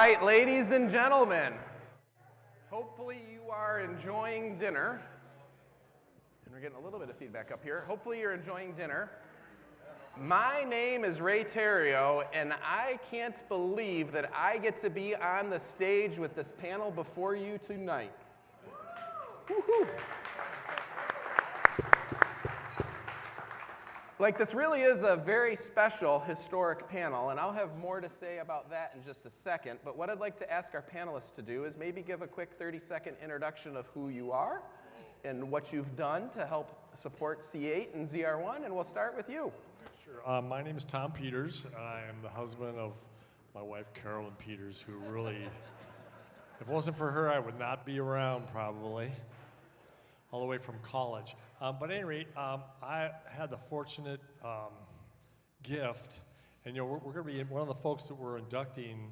right, ladies and gentlemen, hopefully you are enjoying dinner. And we're getting a little bit of feedback up here. Hopefully you're enjoying dinner. My name is Ray Terrio, and I can't believe that I get to be on the stage with this panel before you tonight. Woo-hoo. Like, this really is a very special historic panel, and I'll have more to say about that in just a second. But what I'd like to ask our panelists to do is maybe give a quick 30-second introduction of who you are and what you've done to help support C8 and ZR1, and we'll start with you. Sure. My name is Tom Peters. I am the husband of my wife, Carolyn Peters, who really, if it wasn't for her, I would not be around probably, all the way from college. But at any rate, I had the fortunate gift, and we're going to be one of the folks that we're inducting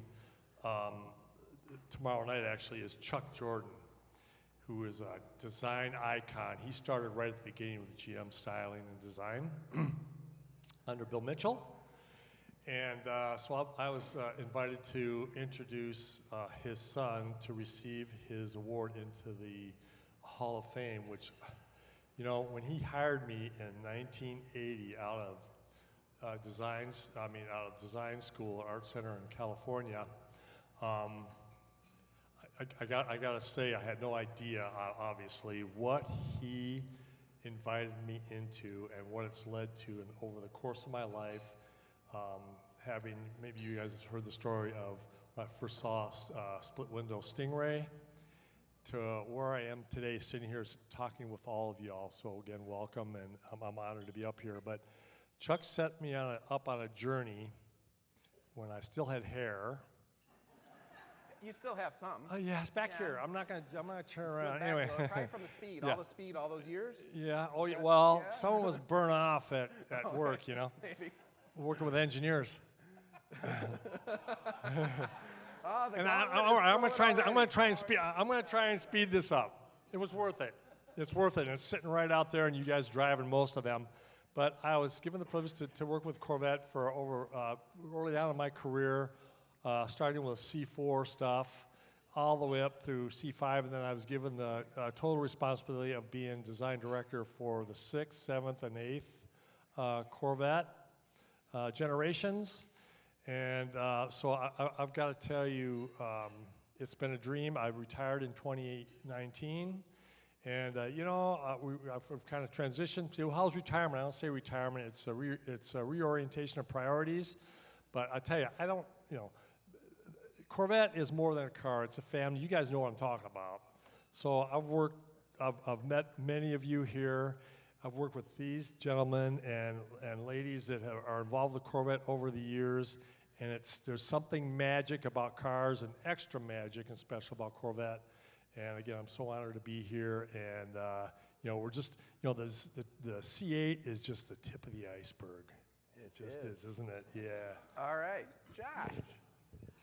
tomorrow night. Actually, is Chuck Jordan, who is a design icon. He started right at the beginning with GM styling and design under Bill Mitchell, and so I was invited to introduce his son to receive his award into the Hall of Fame, which, you know, when he hired me in 1980 out of design school, Art Center in California, I got to say I had no idea, obviously, what he invited me into and what it's led to, and over the course of my life, having, maybe you guys have heard the story of when I first saw split window Stingray, to where I am today, sitting here talking with all of y'all. So again, welcome, and I'm honored to be up here. But Chuck set me up on a journey when I still had hair. You still have some. Oh yeah, it's back here. I'm not gonna turn around. Anyway. Probably from the speed, Yeah. all the speed, all those years. Yeah. Oh yeah. Well, someone was burnt off at Okay, work, you know, maybe. working with engineers. Oh, the And gauntlet is I'm gonna thrown try and speed this up. It was worth it. It's worth it. And it's sitting right out there, and you guys driving most of them. But I was given the privilege to work with Corvette for over early on in my career, starting with C4 stuff, all the way up through C5, and then I was given the total responsibility of being design director for the 6th, 7th, and 8th Corvette generations. And so I've got to tell you, it's been a dream. I retired in 2019, and I've kind of transitioned to, how's retirement? I don't say retirement. It's a reorientation of priorities. But I tell you, Corvette is more than a car. It's a family. You guys know what I'm talking about. So I've met many of you here. I've worked with these gentlemen and ladies that are involved with Corvette over the years, and there's something magic about cars, and extra magic and special about Corvette. And again, I'm so honored to be here. And we're just, the C8 is just the tip of the iceberg. It just is, isn't it? Yeah. All right, Josh.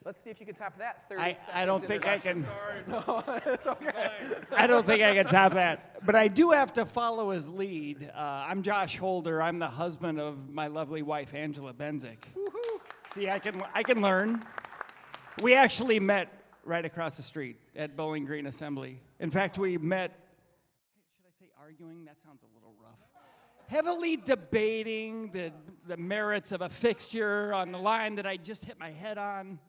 Let's see if you can top that 30 seconds. I don't think I can. Sorry. No, it's okay. I don't think I can top that. But I do have to follow his lead. I'm Josh Holder. I'm the husband of my lovely wife, Angela Benzik. Woohoo. See, I can learn. We actually met right across the street at Bowling Green Assembly. In fact, we met, should I say arguing? That sounds a little rough. Heavily debating the merits of a fixture on the line that I just hit my head on.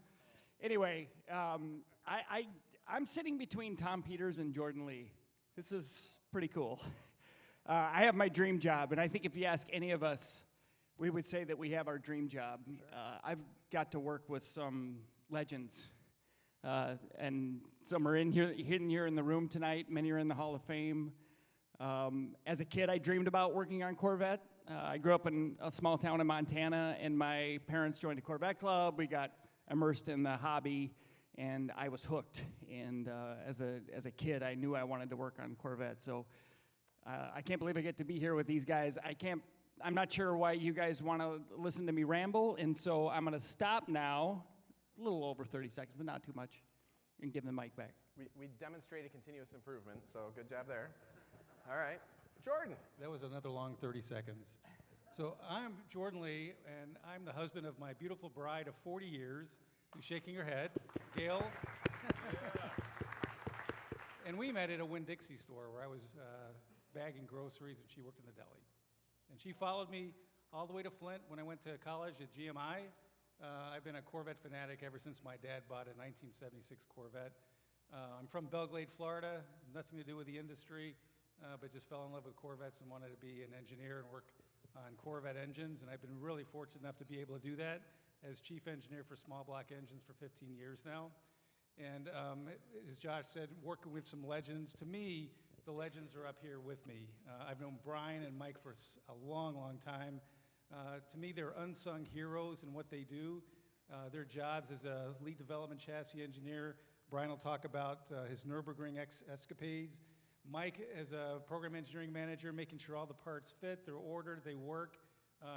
Anyway, I'm sitting between Tom Peters and Jordan Lee. This is pretty cool. I have my dream job, and I think if you ask any of us, we would say that we have our dream job. Sure. I've got to work with some legends, and some are hidden here in the room tonight. Many are in the Hall of Fame. As a kid, I dreamed about working on Corvette. I grew up in a small town in Montana, and my parents joined a Corvette club. We got immersed in the hobby, and I was hooked. And as a kid, I knew I wanted to work on Corvette. So I can't believe I get to be here with these guys. I'm not sure why you guys want to listen to me ramble, and so I'm going to stop now, a little over 30 seconds, but not too much, and give the mic back. We demonstrated continuous improvement, so good job there. All right, Jordan. That was another long 30 seconds. So I'm Jordan Lee, and I'm the husband of my beautiful bride of 40 years, who's shaking her head, Gail. And we met at a Winn-Dixie store where I was bagging groceries and she worked in the deli. And she followed me all the way to Flint when I went to college at GMI. I've been a Corvette fanatic ever since my dad bought a 1976 Corvette. I'm from Belglade, Florida, nothing to do with the industry, but just fell in love with Corvettes and wanted to be an engineer and work on Corvette engines, and I've been really fortunate enough to be able to do that as chief engineer for small block engines for 15 years now. And as Josh said, working with some legends. To me, the legends are up here with me. I've known Brian and Mike for a long, long time. To me, they're unsung heroes in what they do. Their jobs as a lead development chassis engineer. Brian will talk about his Nurburgring escapades. Mike, as a program engineering manager, making sure all the parts fit, they're ordered, they work.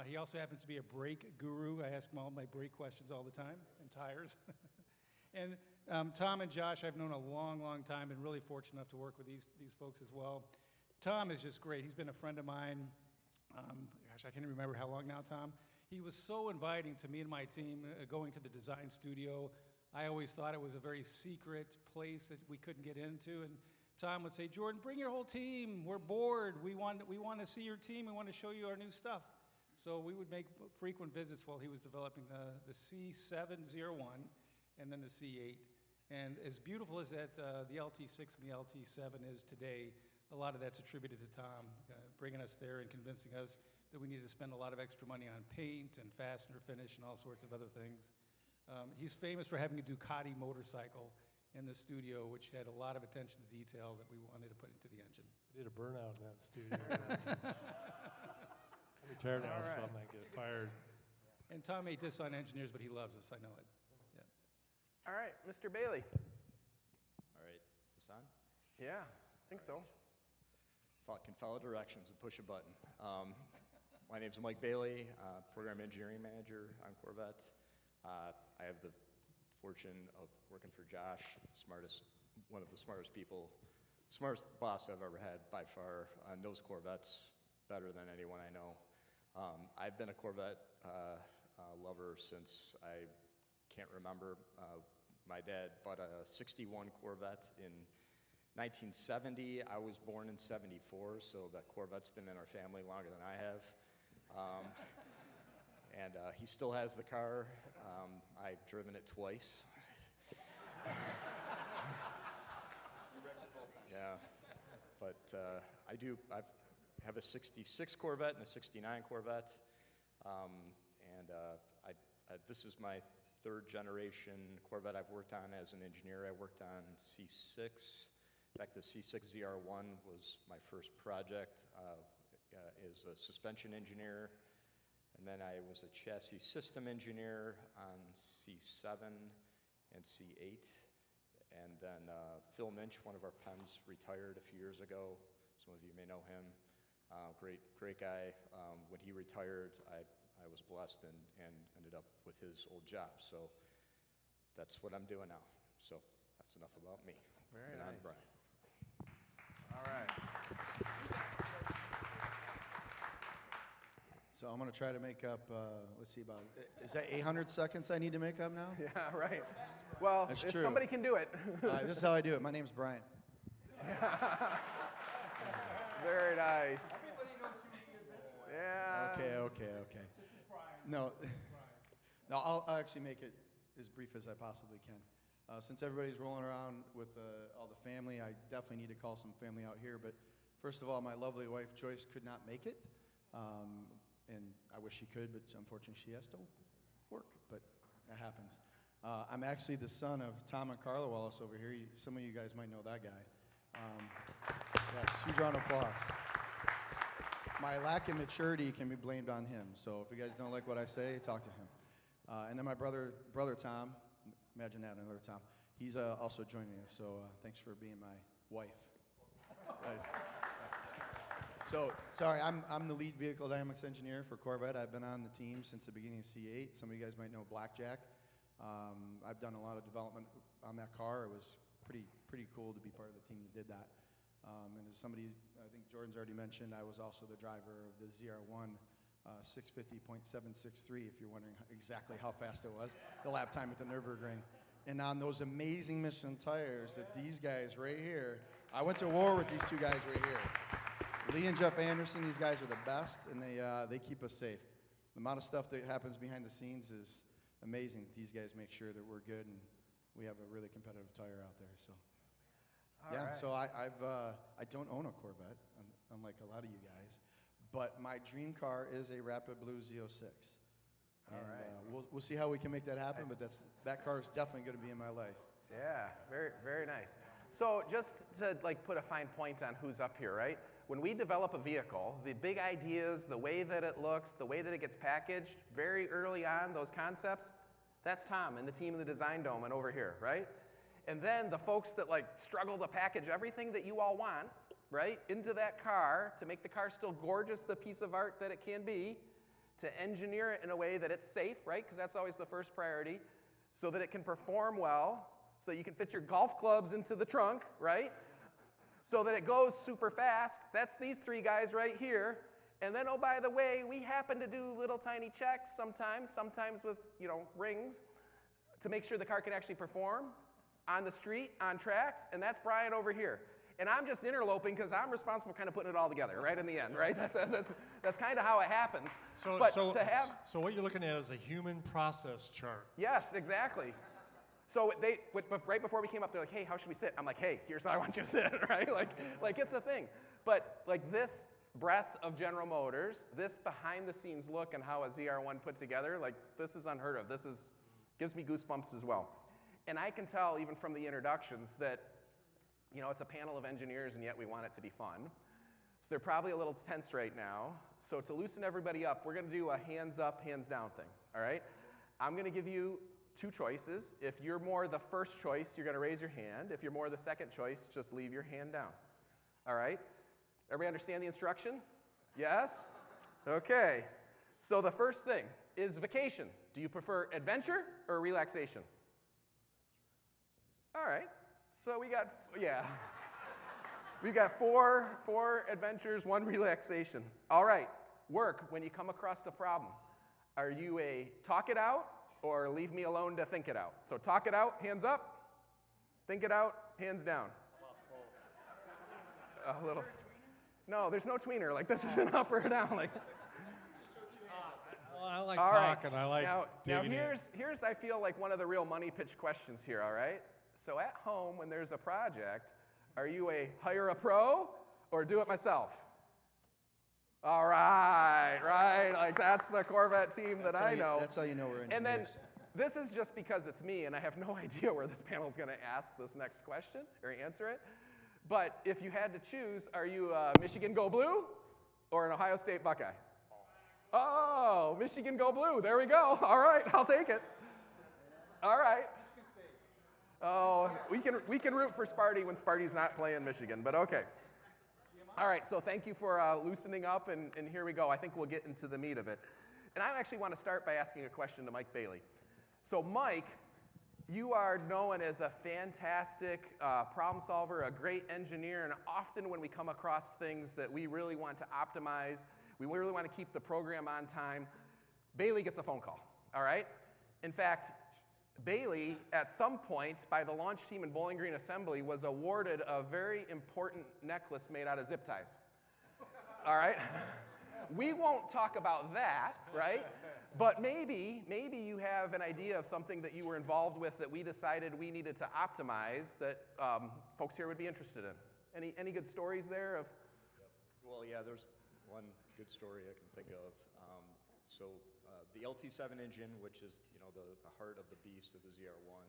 He also happens to be a brake guru. I ask him all my brake questions all the time, and tires. And Tom and Josh, I've known a long, long time, and really fortunate enough to work with these folks as well. Tom is just great. He's been a friend of mine. Gosh, I can't even remember how long now, Tom. He was so inviting to me and my team going to the design studio. I always thought it was a very secret place that we couldn't get into. And Tom would say, Jordan, bring your whole team. We're bored. We want to see your team. We want to show you our new stuff. So we would make frequent visits while he was developing the C7 ZR1 and then the C8. And as beautiful as that the LT6 and the LT7 is today, a lot of that's attributed to Tom, bringing us there and convincing us that we needed to spend a lot of extra money on paint and fastener finish and all sorts of other things. He's famous for having a Ducati motorcycle in the studio, which had a lot of attention to detail that we wanted to put into the engine. I did a burnout in that studio. I'm retired now, so I might get fired. And Tom may diss on engineers, but he loves us, I know it. Yeah. All right, Mr. Bailey. All right, is this on? Yeah, I think so. Can follow directions and push a button. My name's Mike Bailey, program engineering manager on Corvette. I have the fortune of working for Josh, one of the smartest people, smartest boss I've ever had by far, knows Corvettes better than anyone I know. I've been a Corvette lover since I can't remember. My dad bought a 61 Corvette in 1970. I was born in 74, so that Corvette's been in our family longer than I have. And he still has the car. I've driven it twice. Yeah, but I have a 66 Corvette and a 69 Corvette. This is my third generation Corvette I've worked on as an engineer. I worked on C6. In fact, the C6 ZR1 was my first project as a suspension engineer. And then I was a chassis system engineer on C7 and C8. And then Phil Minch, one of our PEMs, retired a few years ago. Some of you may know him. Great guy. When he retired, I was blessed and ended up with his old job. So that's what I'm doing now. So that's enough about me. Very and nice. I'm Brian. All right. So I'm going to try to make up, let's see, is that 800 seconds I need to make up now? Yeah, right. Well, That's if true. somebody can do it. This is how I do it. My name's Brian. Very nice. Everybody knows who he is anyway. Yeah. Okay. No, I'll actually make it as brief as I possibly can. Since everybody's rolling around with all the family, I definitely need to call some family out here. But first of all, my lovely wife, Joyce, could not make it. And I wish she could, but unfortunately she has to work, but that happens. I'm actually the son of Tom and Carla Wallace over here. Some of you guys might know that guy. Yes, huge round of applause. My lack of maturity can be blamed on him, so if you guys don't like what I say, talk to him. And then my brother Tom, imagine that, another Tom. He's also joining us, so thanks for being my wife. So, sorry, I'm the lead vehicle dynamics engineer for Corvette. I've been on the team since the beginning of C8. Some of you guys might know Blackjack. I've done a lot of development on that car. It was pretty cool to be part of the team that did that. And as somebody, I think Jordan's already mentioned, I was also the driver of the ZR1 650.763, if you're wondering exactly how fast it was, the lap time at the Nurburgring. And on those amazing Michelin tires that these guys right here, I went to war with these two guys right here. Lee and Jeff Anderson, these guys are the best, and they keep us safe. The amount of stuff that happens behind the scenes is amazing. These guys make sure that we're good and we have a really competitive tire out there. So, So I don't own a Corvette, unlike a lot of you guys, but my dream car is a Rapid Blue Z06. And we'll see how we can make that happen, but that car is definitely going to be in my life. Yeah, very, very nice. So just to like put a fine point on who's up here, right? When we develop a vehicle, the big ideas, the way that it looks, the way that it gets packaged, very early on, those concepts, that's Tom and the team in the design dome and over here, right? And then the folks that like struggle to package everything that you all want, right, into that car to make the car still gorgeous, the piece of art that it can be, to engineer it in a way that it's safe, right, because that's always the first priority, so that it can perform well, so that you can fit your golf clubs into the trunk, right, so that it goes super fast. That's these three guys right here. And then, oh, by the way, we happen to do little tiny checks sometimes with, rings, to make sure the car can actually perform on the street, on tracks, and that's Brian over here. And I'm just interloping because I'm responsible for kind of putting it all together right in the end, right? That's kind of how it happens. So what you're looking at is a human process chart. Yes, exactly. So right before we came up, they're like, hey, how should we sit? I'm like, hey, here's how I want you to sit, right? Like it's a thing. But like this breadth of General Motors, this behind the scenes look and how a ZR1 put together, like this is unheard of. Gives me goosebumps as well. And I can tell even from the introductions that it's a panel of engineers, and yet we want it to be fun. So they're probably a little tense right now. So to loosen everybody up, we're going to do a hands up, hands down thing, all right? I'm going to give you two choices. If you're more the first choice, you're going to raise your hand. If you're more the second choice, just leave your hand down, all right? Everybody understand the instruction? Yes? Okay. So the first thing is vacation. Do you prefer adventure or relaxation? All right. So we got four adventures, one relaxation. All right, work, when you come across a problem, are you a talk it out or leave me alone to think it out? So talk it out, hands up. Think it out, hands down. A little. No, there's no tweener. Like this is an up or down. Like. Well, I like all talking. Right. I like now digging in. here's I feel like one of the real money pitch questions here. All right. So at home, when there's a project, are you a hire a pro or do it myself? All right, right. Like that's the Corvette team that I know. That's how you know we're engineers. And then this is just because it's me, and I have no idea where this panel is going to ask this next question or answer it. But if you had to choose, are you a Michigan Go Blue or an Ohio State Buckeye? Oh, Michigan Go Blue. There we go. All right, I'll take it. All right. Oh, we can root for Sparty when Sparty's not playing Michigan, but okay. All right, so thank you for loosening up, and here we go. I think we'll get into the meat of it. And I actually want to start by asking a question to Mike Bailey. So Mike, you are known as a fantastic problem solver, a great engineer, and often when we come across things that we really want to optimize, we really want to keep the program on time, Bailey gets a phone call, all right? In fact, Bailey, at some point, by the launch team in Bowling Green Assembly, was awarded a very important necklace made out of zip ties. All right? We won't talk about that, right? But maybe you have an idea of something that you were involved with that we decided we needed to optimize that folks here would be interested in. Any good stories there? Well, yeah, there's one good story I can think of. The LT7 engine, which is the heart of the beast of the ZR1,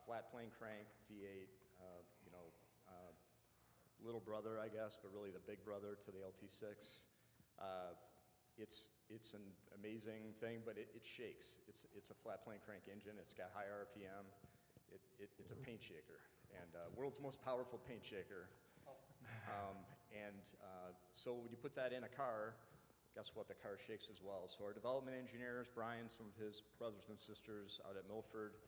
flat plane crank V8, little brother, I guess, but really the big brother to the LT6. It's an amazing thing, but it shakes. It's a flat plane crank engine. It's got high RPM. It's a paint shaker, and world's most powerful paint shaker. So when you put that in a car, guess what? The car shakes as well. So our development engineers, Brian, some of his brothers and sisters out at Milford,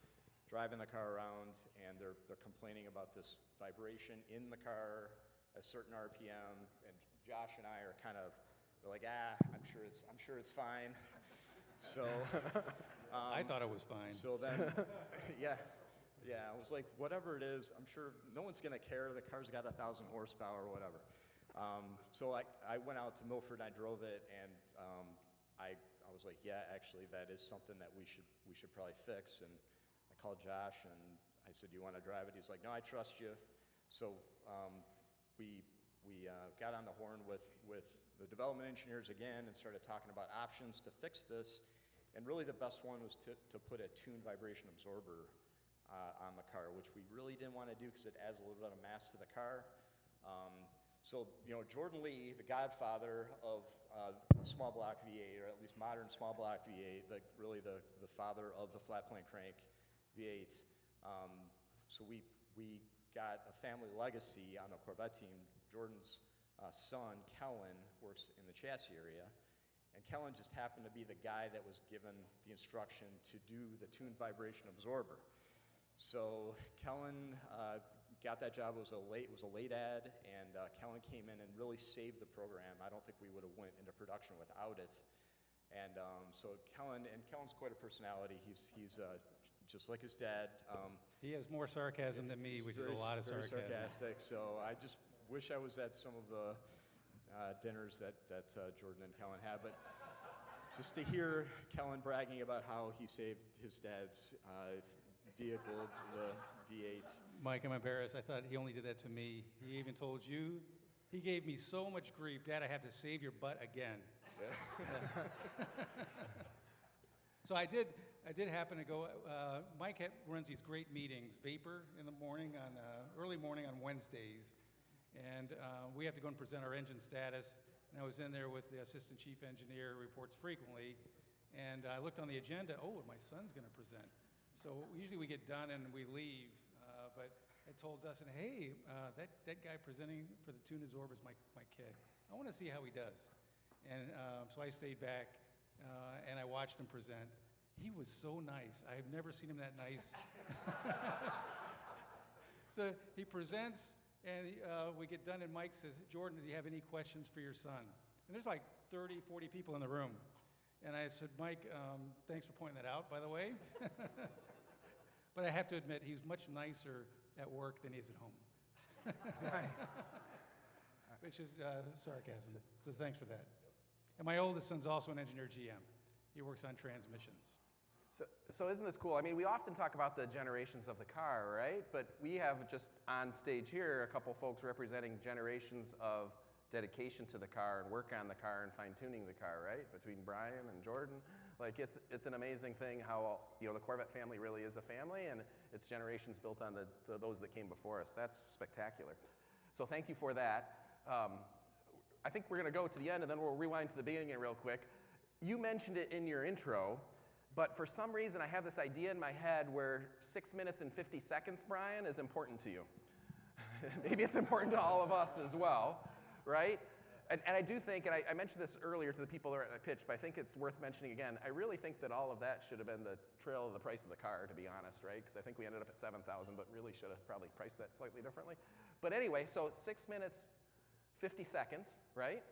driving the car around, and they're complaining about this vibration in the car, a certain RPM, and Josh and I are kind of They're like, I'm sure it's fine. So I thought it was fine. So then, yeah, I was like, whatever it is, I'm sure no one's gonna care. The car's got 1,000 horsepower or whatever. So I went out to Milford and I drove it, and I was like, yeah, actually, that is something that we should probably fix. And I called Josh and I said, you want to drive it? He's like, no, I trust you. So we got on the horn with the development engineers again and started talking about options to fix this. And really the best one was to put a tuned vibration absorber on the car, which we really didn't want to do because it adds a little bit of mass to the car. So, Jordan Lee, the godfather of small block V8, or at least modern small block V8, really the father of the flat plane crank V8. So we got a family legacy on the Corvette team. Jordan's son, Kellen, works in the chassis area. And Kellen just happened to be the guy that was given the instruction to do the tuned vibration absorber. So Kellen got that job. It was a late ad, and Kellen came in and really saved the program. I don't think we would have went into production without it. And so Kellen's quite a personality. He's just like his dad. He has more sarcasm than me, which is a lot of sarcasm. Very sarcastic. So I just wish I was at some of the dinners that Jordan and Kellen had. But just to hear Kellen bragging about how he saved his dad's vehicle, the V8. Mike, I'm embarrassed. I thought he only did that to me. He even told you. He gave me so much grief. Dad, I have to save your butt again. Yeah. So I did happen to go. Mike runs these great meetings, Vapor in the morning early morning on Wednesdays, and we have to go and present our engine status. And I was in there with the assistant chief engineer, who reports frequently, and I looked on the agenda. Oh, my son's going to present. So usually we get done and we leave, but it told Dustin, hey, that guy presenting for the tuned absorber is my kid. I want to see how he does. And so I stayed back and I watched him present. He was so nice. I've never seen him that nice. So he presents and we get done and Mike says, Jordan, do you have any questions for your son? And there's like 30, 40 people in the room. And I said, Mike, thanks for pointing that out, by the way. But I have to admit, he's much nicer at work than he is at home. Nice. Which is sarcasm, so thanks for that. And my oldest son's also an engineer GM. He works on transmissions. So isn't this cool? I mean, we often talk about the generations of the car, right? But we have just on stage here a couple folks representing generations of dedication to the car and work on the car and fine-tuning the car, right? Between Brian and Jordan. Like, it's an amazing thing how, the Corvette family really is a family, and it's generations built on those that came before us. That's spectacular. So thank you for that. I think we're going to go to the end, and then we'll rewind to the beginning real quick. You mentioned it in your intro, but for some reason I have this idea in my head where 6 minutes and 50 seconds, Brian, is important to you. Maybe it's important to all of us as well, right? And I do think, and I mentioned this earlier to the people that I pitched, but I think it's worth mentioning again. I really think that all of that should have been the trail of the price of the car, to be honest, right? Because I think we ended up at $7,000, but really should have probably priced that slightly differently. But anyway, so 6 minutes, 50 seconds, right?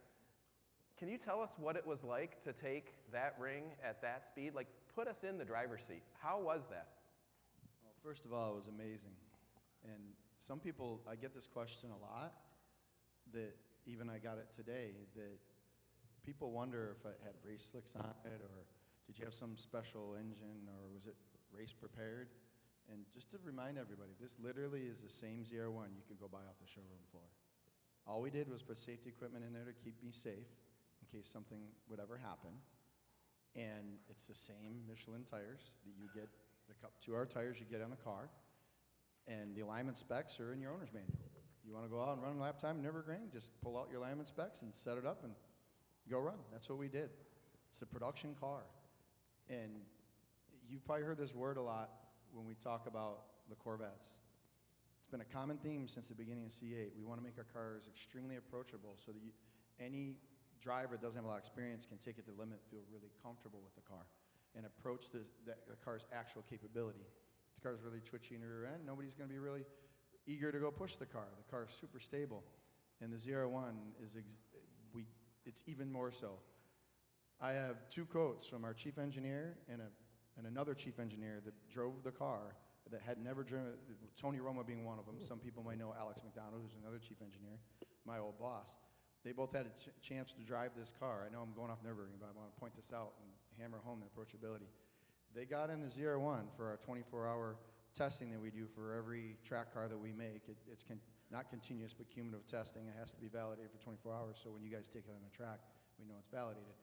Can you tell us what it was like to take that ring at that speed? Like, put us in the driver's seat. How was that? Well, first of all, it was amazing. And some people, I get this question a lot, that even I got it today, that people wonder if it had race slicks on it, or did you have some special engine, or was it race prepared? And just to remind everybody, this literally is the same ZR1 you could go buy off the showroom floor. All we did was put safety equipment in there to keep me safe in case something would ever happen. And it's the same Michelin tires that you get, the 2-hour tires you get on the car. And the alignment specs are in your owner's manual. You want to go out and run a lap time in Nurburgring, just pull out your alignment specs and set it up and go run. That's what we did. It's a production car. And you've probably heard this word a lot when we talk about the Corvettes. It's been a common theme since the beginning of C8. We want to make our cars extremely approachable so that any driver that doesn't have a lot of experience can take it to the limit, feel really comfortable with the car, and approach the car's actual capability. If the car's really twitchy in the rear end, nobody's going to be really eager to go push the car. The car is super stable. And the ZR1 is, it's even more so. I have 2 quotes from our chief engineer and another chief engineer that drove the car that had never driven, Tony Roma being one of them. Some people might know Alex McDonald, who's another chief engineer, my old boss. They both had a chance to drive this car. I know I'm going off Nurburgring, but I want to point this out and hammer home the approachability. They got in the ZR1 for our 24-hour testing that we do for every track car that we make. It's not continuous, but cumulative testing. It has to be validated for 24 hours, so when you guys take it on a track, we know it's validated.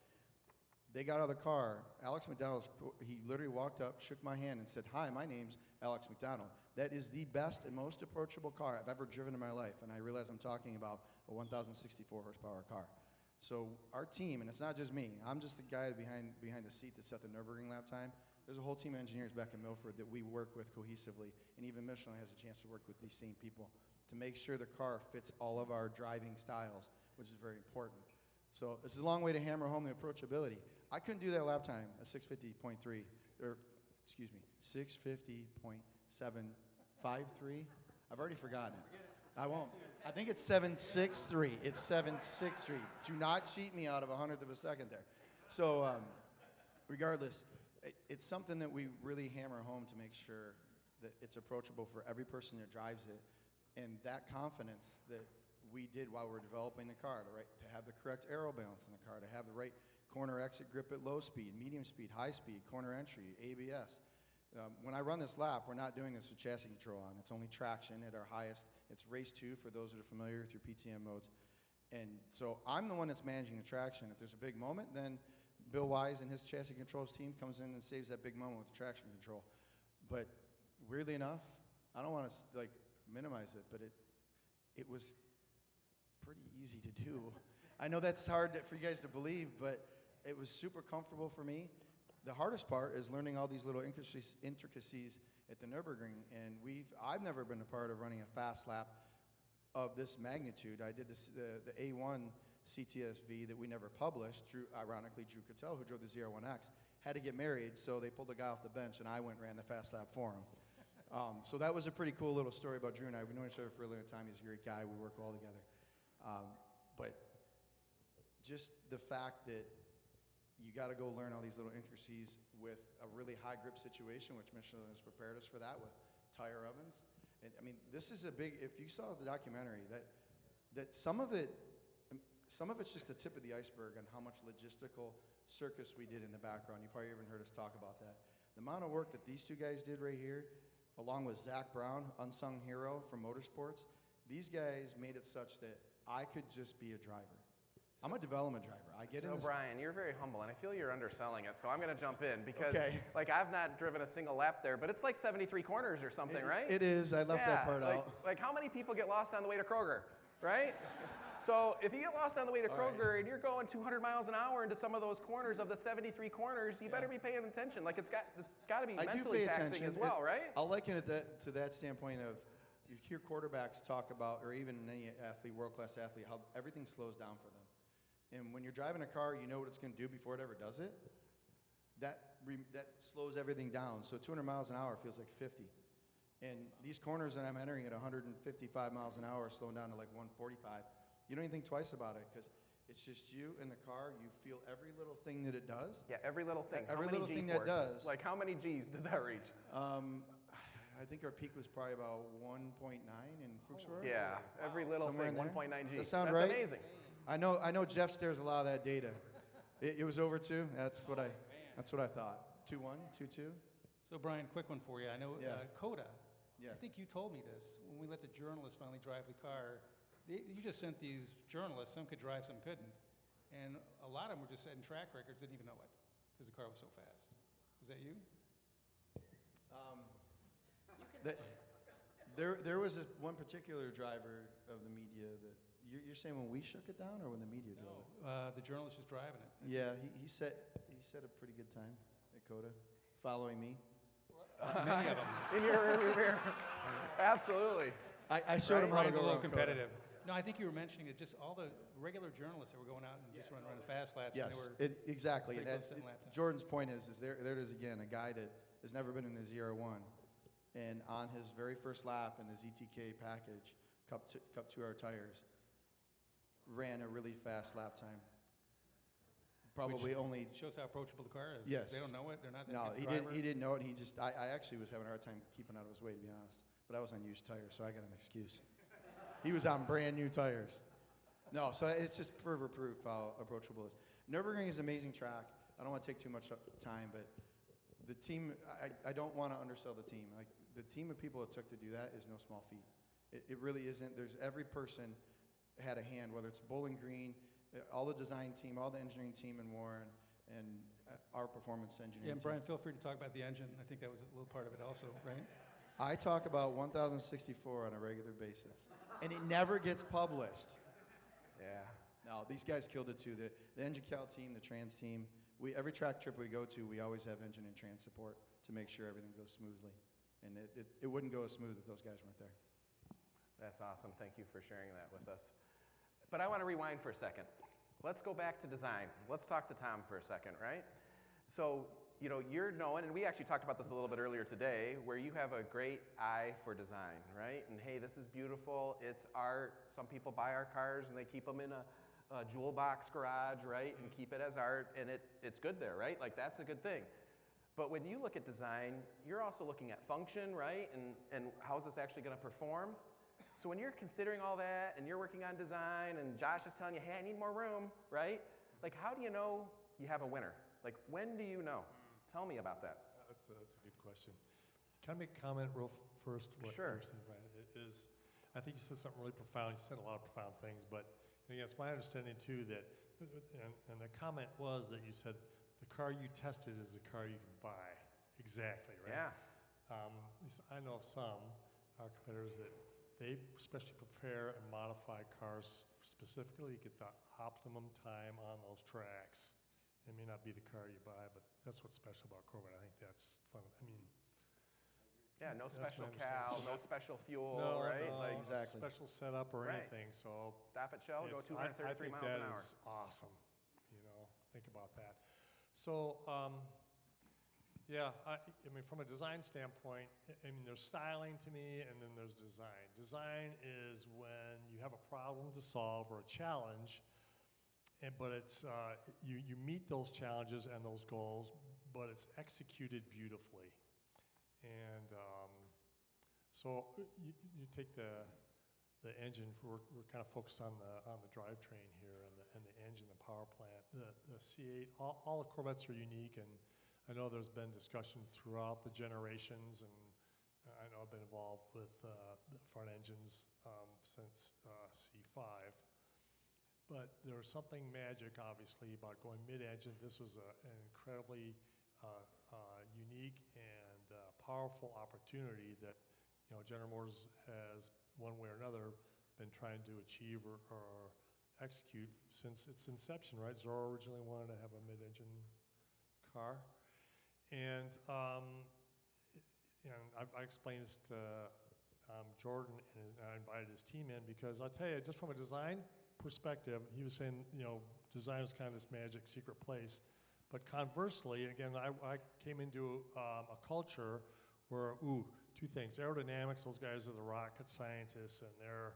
They got out of the car. Alex McDonald, he literally walked up, shook my hand, and said, "Hi, my name's Alex McDonald. That is the best and most approachable car I've ever driven in my life." And I realize I'm talking about a 1,064 horsepower car. So our team, and it's not just me, I'm just the guy behind the seat that set the Nurburgring lap time. There's a whole team of engineers back in Milford that we work with cohesively, and even Michelin has a chance to work with these same people to make sure the car fits all of our driving styles, which is very important. So it's a long way to hammer home the approachability. I couldn't do that lap time at 650.3, or excuse me, 650.753. I've already forgotten it. I won't. I think it's 763. It's 763. Do not cheat me out of 100th of a second there. So regardless, it's something that we really hammer home to make sure that it's approachable for every person that drives it, and that confidence that we did while we were developing the car, to have the correct aero balance in the car, to have the right corner exit grip at low speed, medium speed, high speed, corner entry, ABS. When I run this lap, we're not doing this with chassis control on. It's only traction at our highest. It's race 2 for those that are familiar with your PTM modes. And so I'm the one that's managing the traction. If there's a big moment, then Bill Wise and his chassis controls team comes in and saves that big moment with the traction control. But weirdly enough, I don't want to minimize it, but it was pretty easy to do. I know that's hard for you guys to believe, but it was super comfortable for me. The hardest part is learning all these little intricacies at the Nurburgring, and I've never been a part of running a fast lap of this magnitude. I did the A1 CTSV that we never published. Ironically, Drew Cattell, who drove the ZR1X, had to get married, so they pulled the guy off the bench, and I went and ran the fast lap for him. So that was a pretty cool little story about Drew and I. We've known each other for a long time. He's a great guy. We work well together. But just the fact that you got to go learn all these little intricacies with a really high grip situation, which Michelin has prepared us for that with tire ovens. And I mean, this is a big, if you saw the documentary, that some of it's just the tip of the iceberg on how much logistical circus we did in the background. You probably even heard us talk about that. The amount of work that these 2 guys did right here, along with Zach Brown, unsung hero from motorsports, these guys made it such that I could just be a driver. I'm a development driver. I get in this. So Brian, you're very humble, and I feel you're underselling it, so I'm going to jump in because I've not driven a single lap there, but it's like 73 corners or something, right? It is. I left that part out. Like how many people get lost on the way to Kroger, right? So if you get lost on the way to Kroger and you're going 200 miles an hour into some of those corners of the 73 corners, you better be paying attention. Like it's got to be mentally taxing as well, right? I'll liken it to that standpoint of you hear quarterbacks talk about, or even any athlete, world-class athlete, how everything slows down for them. And when you're driving a car, you know what it's going to do before it ever does it. That slows everything down. So 200 miles an hour feels like 50. And these corners that I'm entering at 155 miles an hour, slowing down to like 145, you don't even think twice about it because it's just you in the car. You feel every little thing that it does. Yeah, every little thing. Every little thing that does. Like how many G's did that reach? I think our peak was probably about 1.9 in Fuchsrohr. Yeah, every little Somewhere thing, in there. 1.9 G. That sound That's right? amazing. I know Jeff stares a lot of that data. It was over 2. That's what I thought. 2.1, 2.2. So Brian, quick one for you. I know Coda. Yeah. I think you told me this when we let the journalists finally drive the car. You just sent these journalists. Some could drive, some couldn't, and a lot of them were just setting track records. Didn't even know it because the car was so fast. Was that you? There was this one particular driver of the media that you're saying when we shook it down or when the media drove it? The journalist was driving it. Yeah, he set a pretty good time at Coda, following me. Many of them. In your rearview mirror. Absolutely. I showed him how to Brian's a go little around competitive. No, I think you were mentioning that just all the regular journalists that were going out and just running fast laps. Yes, and they were exactly. pretty And close to setting lap time. Jordan's point is there it is again, a guy that has never been in the ZR1, and on his very first lap in the ZTK package, Cup 2R tires, ran a really fast lap time. Probably only. Shows how approachable the car is. Yes. They don't know it. They're not that No, good he driver. didn't know it. He just, I actually was having a hard time keeping out of his way, to be honest. But I was on used tires, so I got an excuse. He was on brand new tires. No, so it's just further proof how approachable it is. Nurburgring is an amazing track. I don't want to take too much time, but the team, I don't want to undersell the team. Like, the team of people it took to do that is no small feat. It really isn't. There's every person had a hand, whether it's Bowling Green, all the design team, all the engineering team in Warren, and our performance engineering Yeah, and team. Brian, feel free to talk about the engine. I think that was a little part of it also, right? I talk about 1064 on a regular basis, and it never gets published. Yeah. No, these guys killed it too. The engine cal team, the trans team, every track trip we go to, we always have engine and trans support to make sure everything goes smoothly. And it wouldn't go as smooth if those guys weren't there. That's awesome. Thank you for sharing that with us. But I want to rewind for a second. Let's go back to design. Let's talk to Tom for a second, right? So, you know, you're known, and we actually talked about this a little bit earlier today, where you have a great eye for design, right? And hey, this is beautiful. It's art. Some people buy our cars and they keep them in a jewel box garage, right? And keep it as art, and it's good there, right? Like, that's a good thing. But when you look at design, you're also looking at function, right? And how is this actually going to perform? So when you're considering all that and you're working on design and Josh is telling you, hey, I need more room, right? Like, how do you know you have a winner? Like, when do you know? Tell me about that. That's a good question. Can I make a comment real first? What Sure. you're saying, Brian, I think you said something really profound. You said a lot of profound things, but again, it's my understanding too that, and the comment was that you said the car you tested is the car you can buy. Exactly, right? Yeah. At least I know of some, our competitors, that they especially prepare and modify cars specifically to get the optimum time on those tracks. It may not be the car you buy, but that's what's special about Corvette. I think that's fun. I mean, Yeah, no that's special my cow, understanding. no special fuel, no, right? no, Like, Exactly. special setup or Right. anything. So stop at Shell, go it's- 233 miles an hour. I think that is awesome. You know, think about that. So, yeah, I mean, from a design standpoint, I mean, there's styling to me, and then there's design. Design is when you have a problem to solve or a challenge, but it's you meet those challenges and those goals, but it's executed beautifully. And so you take the engine. We're kind of focused on the drivetrain here and the engine, the power plant, the C8. All the Corvettes are unique, and I know there's been discussion throughout the generations, and I know I've been involved with the front engines since C5. But there was something magic, obviously, about going mid-engine. This was an incredibly unique and powerful opportunity that, you know, General Motors has, one way or another, been trying to achieve or execute since its inception, right? Zorro originally wanted to have a mid-engine car. And I explained this to Jordan, and I invited his team in because I'll tell you, just from a design perspective, he was saying, you know, design is kind of this magic secret place. But conversely, again, I came into a culture where, two things. Aerodynamics, those guys are the rocket scientists, and they're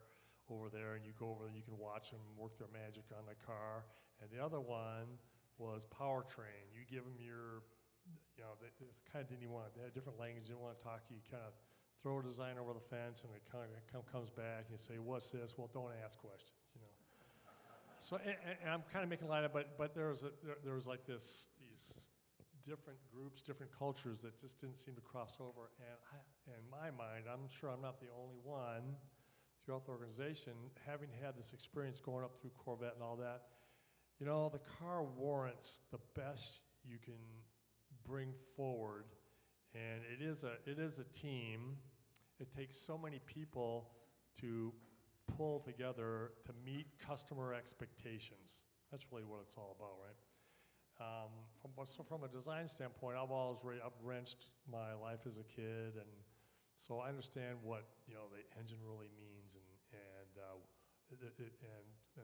over there, and you go over and you can watch them work their magic on the car. And the other one was powertrain. You give them your, you know, they kind of didn't even want, they had a different language, didn't want to talk to you. Kind of throw a design over the fence, and it kind of comes back, and you say, what's this? Well, don't ask questions, you know. So, and I'm kind of making light of it, but there was like these different groups, different cultures that just didn't seem to cross over. And in my mind, I'm sure I'm not the only one throughout the organization, having had this experience going up through Corvette and all that, you know, the car warrants the best you can bring forward. And it is a team. It takes so many people to pull together to meet customer expectations. That's really what it's all about, right? From a design standpoint, I've wrenched my life as a kid, and so I understand what, you know, the engine really means, and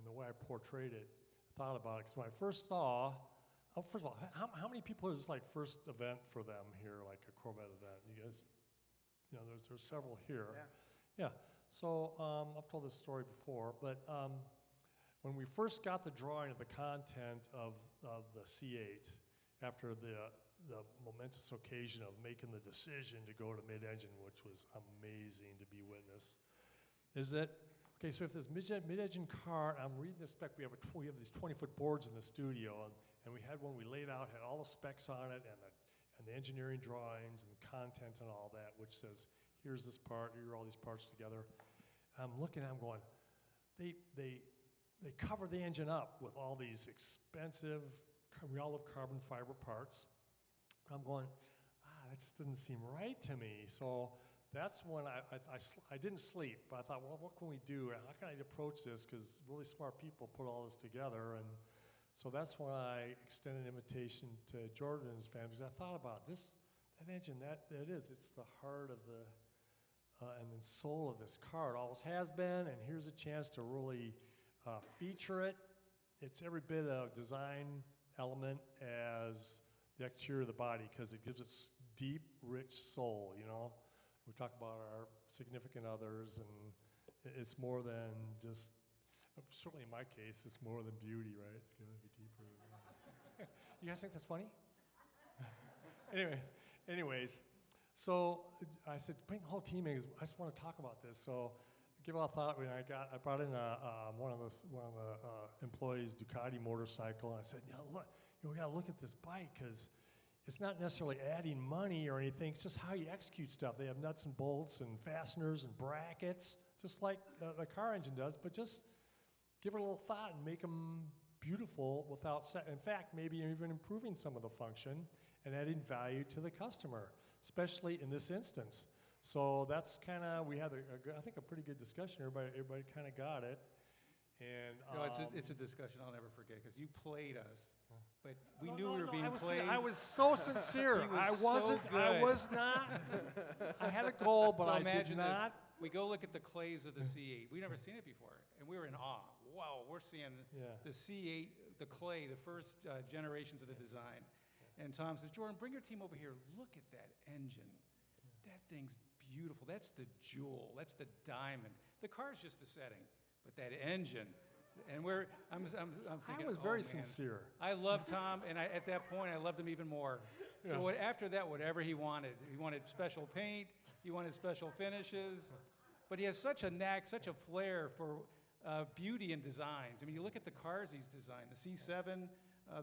the way I portrayed it, thought about it. Because when I first saw, first of all, how many people is this like first event for them here, like a Corvette event? You guys, you know, there's several here. Yeah. Yeah. So I've told this story before, but when we first got the drawing of the content of the C8, after the momentous occasion of making the decision to go to mid-engine, which was amazing to be witness, is that, okay, so if this mid-engine car, I'm reading the spec, we have these 20-foot boards in the studio, and we had one we laid out, had all the specs on it, and the engineering drawings and content and all that, which says, here's this part, here are all these parts together. I'm looking at them going, they cover the engine up with all these expensive, we all love carbon fiber parts. I'm going, that just doesn't seem right to me. So that's when I didn't sleep, but I thought, well, what can we do? How can I approach this? Because really smart people put all this together. And so that's when I extended an invitation to Jordan and his family, because I thought about this, that engine, that it is. It's the heart of the, and the soul of this car. It always has been, and here's a chance to really feature it. It's every bit of design element as the exterior of the body, because it gives it deep, rich soul, you know? We talk about our significant others, and it's more than just, certainly in my case, it's more than beauty, right? It's gonna be deeper. You guys think that's funny? Anyways, so I said, bring the whole team in, 'cause I just want to talk about this. So give it all thought. I brought in one of the employees' Ducati motorcycle, and I said, look, we got to look at this bike, because it's not necessarily adding money or anything. It's just how you execute stuff. They have nuts and bolts and fasteners and brackets, just like a car engine does. But just give it a little thought and make them beautiful without. In fact, maybe even improving some of the function and adding value to the customer, especially in this instance. So that's kind of, we had I think a pretty good discussion. Everybody kind of got it. And it's a discussion I'll never forget, because you played us, but we knew we were being played. I was so sincere. I was not. I had a goal, but so I imagine did not. This. We go look at the clays of the C8. We've never seen it before, and we were in awe. Wow, we're seeing the C8, the clay, the first generations of the design. And Tom says, Jordan, bring your team over here. Look at that engine. That thing's beautiful. That's the jewel. That's the diamond. The car's just the setting. But that engine, and I'm thinking, I was very sincere. I loved Tom, and at that point, I loved him even more. Yeah. So after that, whatever he wanted special paint, he wanted special finishes, but he has such a knack, such a flair for beauty and designs. I mean, you look at the cars he's designed, the C7,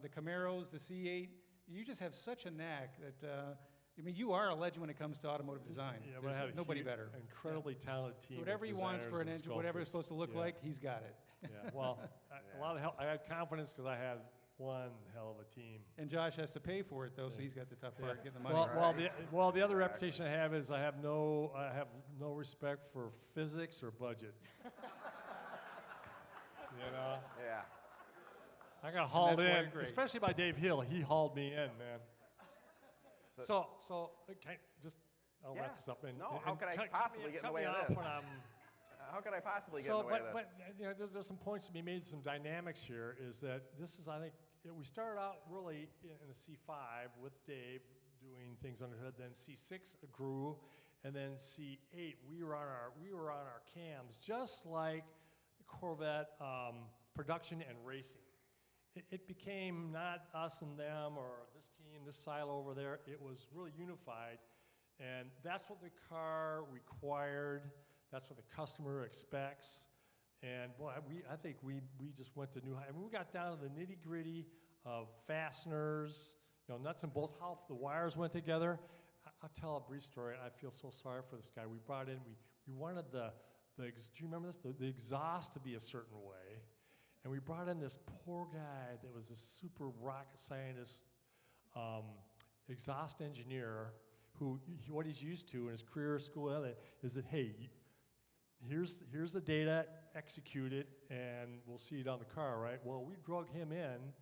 the Camaros, the C8, you just have such a knack that, I mean, you are a legend when it comes to automotive design. Yeah, but I have nobody better. Incredibly talented team. So whatever he wants for an engine, whatever it's supposed to look like, he's got it. Yeah, well, a lot of help. I had confidence because I had one hell of a team. And Josh has to pay for it, though, so he's got the tough part, getting the money. Well, the other reputation I have is I have no respect for physics or budgets. You know? Yeah. I got hauled in, especially by Dave Hill. He hauled me in, man. So I'll wrap this up. How could I possibly get in the way of this? How could I possibly get in the way of this? But you know, there's some points to be made, some dynamics here, is that this is, I think, we started out really in the C5 with Dave doing things under the hood, then C6 grew, and then C8, we were on our cams, just like Corvette production and racing. It became not us and them or this team, this silo over there. It was really unified, and that's what the car required. That's what the customer expects. And boy, I think we just went to new heights. I mean, we got down to the nitty gritty of fasteners, you know, nuts and bolts, how the wires went together. I'll tell a brief story. I feel so sorry for this guy. We brought in, we wanted do you remember this? The exhaust to be a certain way. And we brought in this poor guy that was a super rocket scientist, exhaust engineer, who what he's used to in his career, school, is that, hey, here's the data, execute it, and we'll see it on the car, right? Well, we drug him in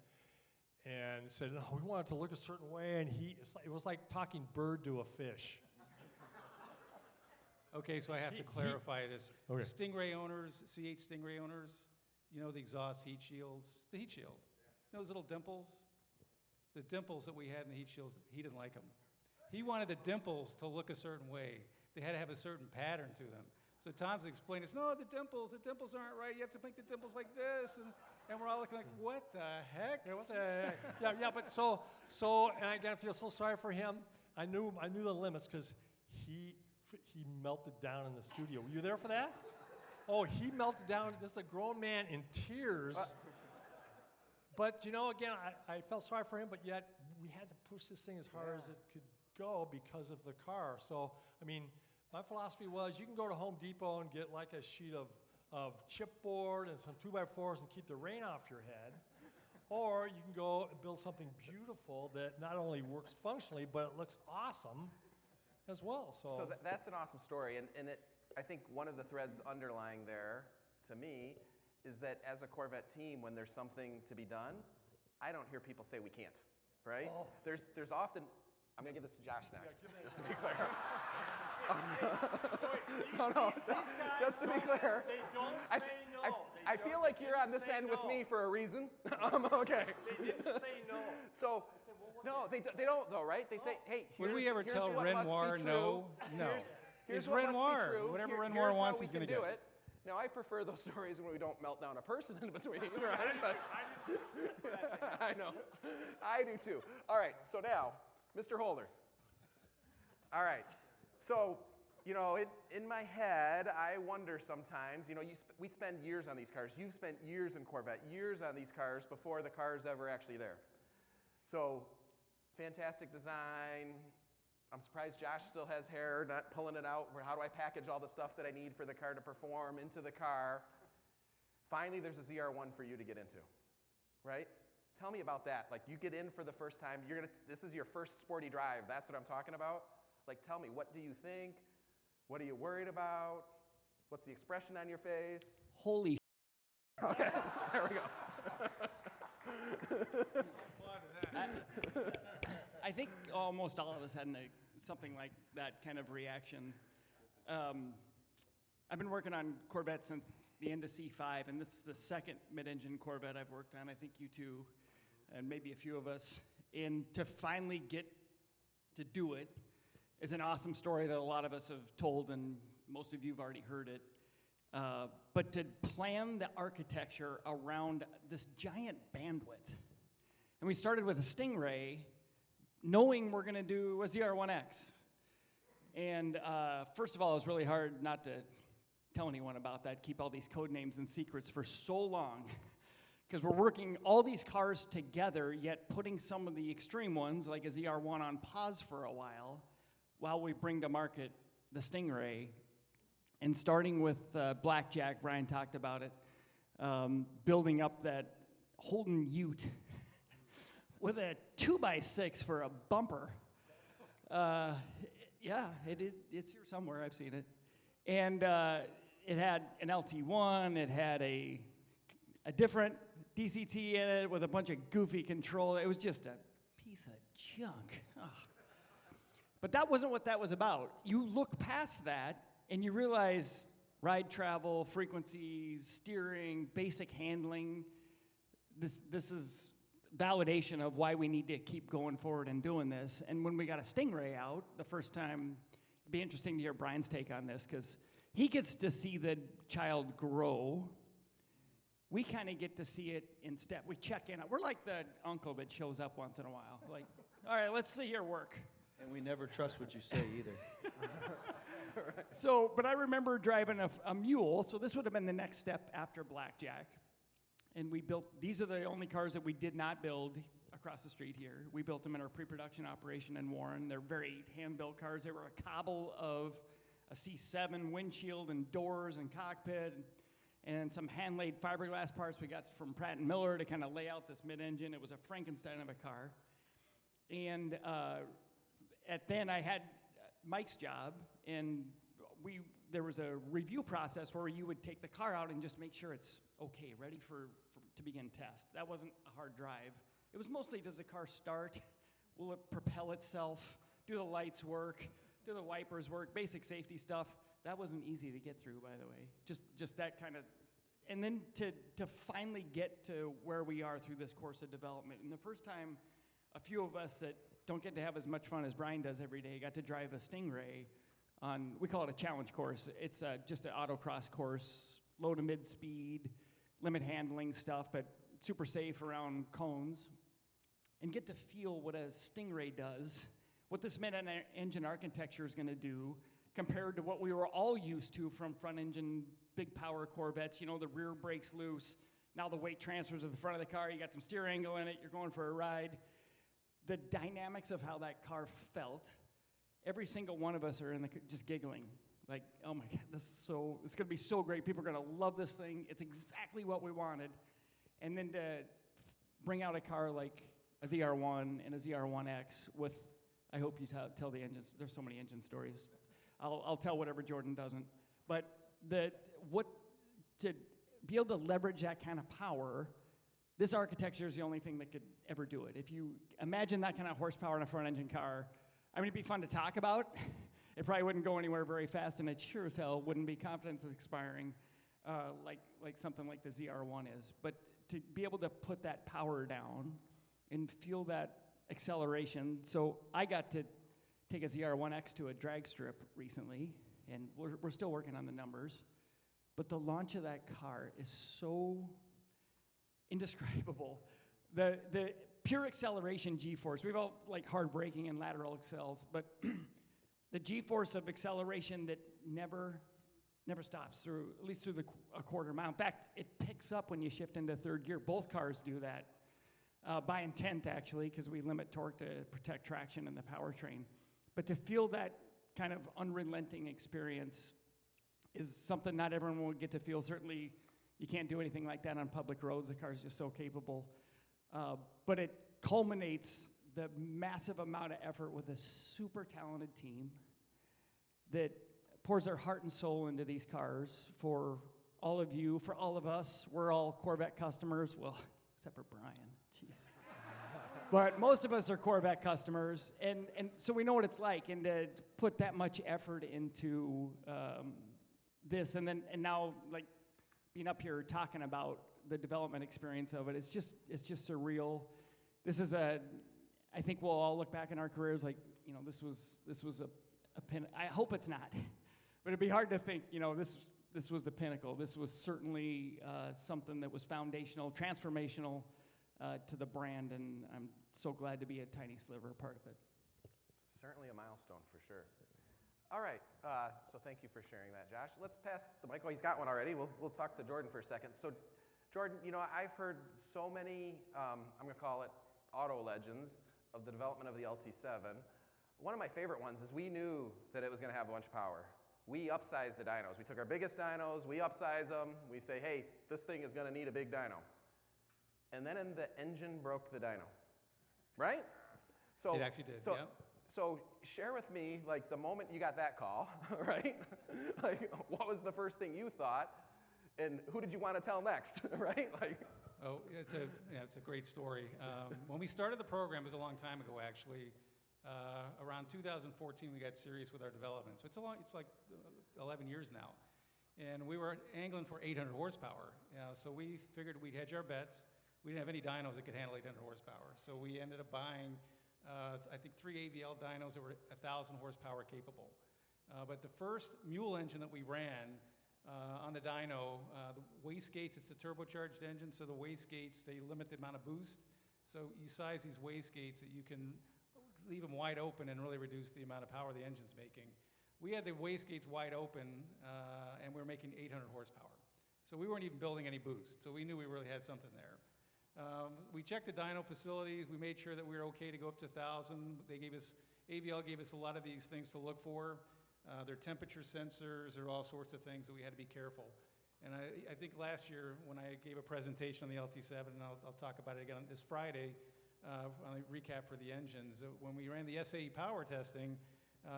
and said, no, we want it to look a certain way, and it was like talking bird to a fish. Okay, so I have to clarify this. Okay. Stingray owners, C8 Stingray owners, you know the exhaust heat shields, the heat shield. You know those little dimples? The dimples that we had in the heat shields, he didn't like them. He wanted the dimples to look a certain way. They had to have a certain pattern to them. So Tom's explaining this, no, the dimples aren't right. You have to make the dimples like this. And we're all looking like, what the heck? Yeah, what the heck? yeah, but so, and I gotta feel so sorry for him. I knew the limits because he melted down in the studio. Were you there for that? Oh, he melted down. This is a grown man in tears. But you know, again, I felt sorry for him, but yet we had to push this thing as hard as it could go because of the car. So, I mean, my philosophy was you can go to Home Depot and get like a sheet of chipboard and some 2x4s and keep the rain off your head. Or you can go and build something beautiful that not only works functionally, but it looks awesome as well. So that's an awesome story. And I think one of the threads underlying there, to me, is that as a Corvette team, when there's something to be done, I don't hear people say we can't, right? Oh. There's often, I'm gonna give this to Josh next, just to be clear. No, just to be clear. They don't say no. I feel like you're on this end with me for a reason. Okay. They didn't say no. So, no, they don't though, right? They say, hey, Would here's, we ever here's tell what must be Renoir true. no? No. Here's It's what must be Renoir. true. Whatever Here- Renoir here's wants, how we he's gonna can do. it. Now, I prefer those stories when we don't melt down a person in between, right? But I know. I do too. All right, so now, Mr. Holder. All right, so, you know, in my head, I wonder sometimes, you know, we spend years on these cars. You've spent years in Corvette, years on these cars before the car is ever actually there. So, fantastic design. I'm surprised Josh still has hair, not pulling it out. How do I package all the stuff that I need for the car to perform into the car? Finally, there's a ZR1 for you to get into, right? Tell me about that. Like, you get in for the first time. This is your first sporty drive. That's what I'm talking about. Like, tell me, what do you think? What are you worried about? What's the expression on your face? Holy Okay, there we go. I think almost all of us had something like that kind of reaction. I've been working on Corvette since the end of C5, and this is the second mid-engine Corvette I've worked on. I think you two, and maybe a few of us. And to finally get to do it is an awesome story that a lot of us have told, and most of you have already heard it. But to plan the architecture around this giant bandwidth. And we started with a Stingray, knowing we're going to do a ZR1X. And first of all, it was really hard not to tell anyone about that, keep all these code names and secrets for so long. Because we're working all these cars together, yet putting some of the extreme ones, like a ZR1, on pause for a while we bring to market the Stingray. And starting with Blackjack, Brian talked about it, building up that Holden Ute with a 2x6 for a bumper. Yeah, it's here somewhere, I've seen it. And it had an LT1, it had a different DCT in it with a bunch of goofy control. It was just a piece of junk. Ugh. But that wasn't what that was about. You look past that and you realize ride travel, frequencies, steering, basic handling, this is validation of why we need to keep going forward and doing this. And when we got a Stingray out the first time, it'd be interesting to hear Brian's take on this, because he gets to see the child grow. We kind of get to see it in step. We check in. We're like the uncle that shows up once in a while. Like, all right, let's see your work. And we never trust what you say either. So, but I remember driving a mule, so this would have been the next step after Blackjack. And we built, these are the only cars that we did not build across the street here. We built them in our pre-production operation in Warren. They're very hand-built cars. They were a cobble of a C7 windshield and doors and cockpit and some hand-laid fiberglass parts we got from Pratt & Miller to kind of lay out this mid-engine. It was a Frankenstein of a car. And then I had Mike's job, and there was a review process where you would take the car out and just make sure it's okay, ready to begin test. That wasn't a hard drive. It was mostly, does the car start? Will it propel itself? Do the lights work? Do the wipers work? Basic safety stuff. That wasn't easy to get through, by the way. Just that kind of, and then to finally get to where we are through this course of development. And the first time, a few of us that don't get to have as much fun as Brian does every day got to drive a Stingray. on, we call it a challenge course. It's just an autocross course, low to mid speed, limit handling stuff, but super safe around cones. And get to feel what a Stingray does, what this mid-engine architecture is going to do compared to what we were all used to from front-engine big power Corvettes. You know, the rear brakes loose, now the weight transfers to the front of the car, you got some steer angle in it, you're going for a ride. The dynamics of how that car felt, every single one of us are just giggling. Like, oh my God, it's going to be so great. People are going to love this thing. It's exactly what we wanted. And then to bring out a car like a ZR1 and a ZR1X with, I hope you tell the engines. There's so many engine stories. I'll tell whatever Jordan doesn't. But to be able to leverage that kind of power, this architecture is the only thing that could ever do it. If you imagine that kind of horsepower in a front engine car, I mean, it'd be fun to talk about. It probably wouldn't go anywhere very fast, and it sure as hell wouldn't be confidence expiring like something like the ZR1 is. But to be able to put that power down and feel that acceleration. So I got to take a ZR1X to a drag strip recently, and we're still working on the numbers. But the launch of that car is so indescribable. The pure acceleration G-force, we've all like hard braking and lateral accels, but the G-force of acceleration that never stops through, at least through a quarter mile. In fact, it picks up when you shift into third gear. Both cars do that. By intent, actually, because we limit torque to protect traction in the powertrain. But to feel that kind of unrelenting experience is something not everyone will get to feel. Certainly, you can't do anything like that on public roads. The car's just so capable. But it culminates the massive amount of effort with a super talented team that pours their heart and soul into these cars for all of you, for all of us. We're all Corvette customers. Well, except for Brian. Jeez. But most of us are Corvette customers, and so we know what it's like, and to put that much effort into this, and now like being up here talking about the development experience of it, it's just surreal. This is I think we'll all look back in our careers like, you know, this was a pin. I hope it's not, but it'd be hard to think, you know, this was the pinnacle. This was certainly something that was foundational, transformational to the brand, and I'm so glad to be a tiny sliver part of it. It's certainly a milestone for sure. All right, so thank you for sharing that, Josh. Let's pass the mic. Well, he's got one already. We'll talk to Jordan for a second. So, Jordan, you know, I've heard so many, I'm going to call it auto legends of the development of the LT7. One of my favorite ones is we knew that it was going to have a bunch of power. We upsized the dynos. We took our biggest dynos, we upsize them, we say, hey, this thing is going to need a big dyno. And then the engine broke the dyno, right? So It actually did, yeah. So share with me, like, the moment you got that call, right? Like, what was the first thing you thought, and who did you want to tell next, right? Like. Oh, it's a great story. When we started the program, it was a long time ago, actually. Around 2014, we got serious with our development. So it's like 11 years now. And we were angling for 800 horsepower. So we figured we'd hedge our bets. We didn't have any dynos that could handle 800 horsepower. So we ended up buying, I think, 3 AVL dynos that were 1,000 horsepower capable. But the first mule engine that we ran on the dyno, the wastegates, it's a turbocharged engine, so the wastegates, they limit the amount of boost. So you size these wastegates that you can leave them wide open and really reduce the amount of power the engine's making. We had the wastegates wide open, and we were making 800 horsepower. So we weren't even building any boost, so we knew we really had something there. We checked the dyno facilities. We made sure that we were okay to go up to 1,000. AVL gave us a lot of these things to look for. Their temperature sensors, or all sorts of things that we had to be careful. And I think last year when I gave a presentation on the LT7, and I'll talk about it again this Friday, on a recap for the engines, when we ran the SAE power testing,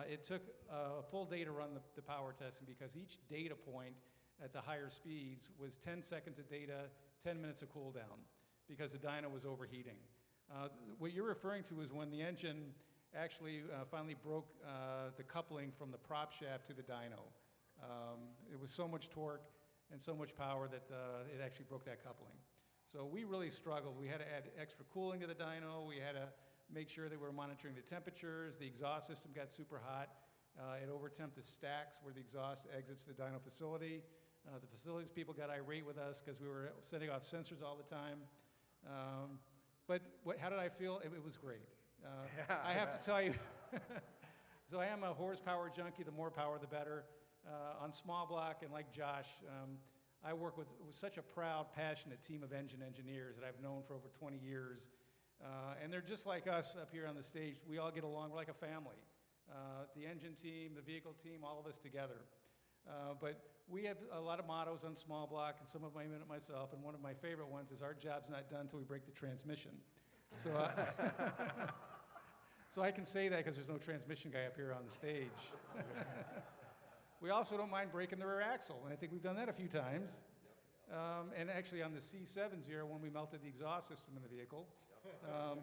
it took a full day to run the power testing because each data point at the higher speeds was 10 seconds of data, 10 minutes of cool down, because the dyno was overheating. What you're referring to is when the engine actually finally broke the coupling from the prop shaft to the dyno. It was so much torque and so much power that it actually broke that coupling. So we really struggled. We had to add extra cooling to the dyno. We had to make sure that we were monitoring the temperatures. The exhaust system got super hot. It overtemp the stacks where the exhaust exits the dyno facility. The facilities people got irate with us because we were setting off sensors all the time. But how did I feel? It was great. I have to tell you, so I am a horsepower junkie. The more power, the better. On small block, and like Josh, I work with such a proud, passionate team of engine engineers that I've known for over 20 years. And they're just like us up here on the stage. We all get along. We're like a family. The engine team, the vehicle team, all of us together. But we have a lot of mottos on small block, and some of them I made it myself. And one of my favorite ones is, our job's not done until we break the transmission. So, so I can say that because there's no transmission guy up here on the stage. We also don't mind breaking the rear axle, and I think we've done that a few times. And actually on the C7 ZR1, we melted the exhaust system in the vehicle.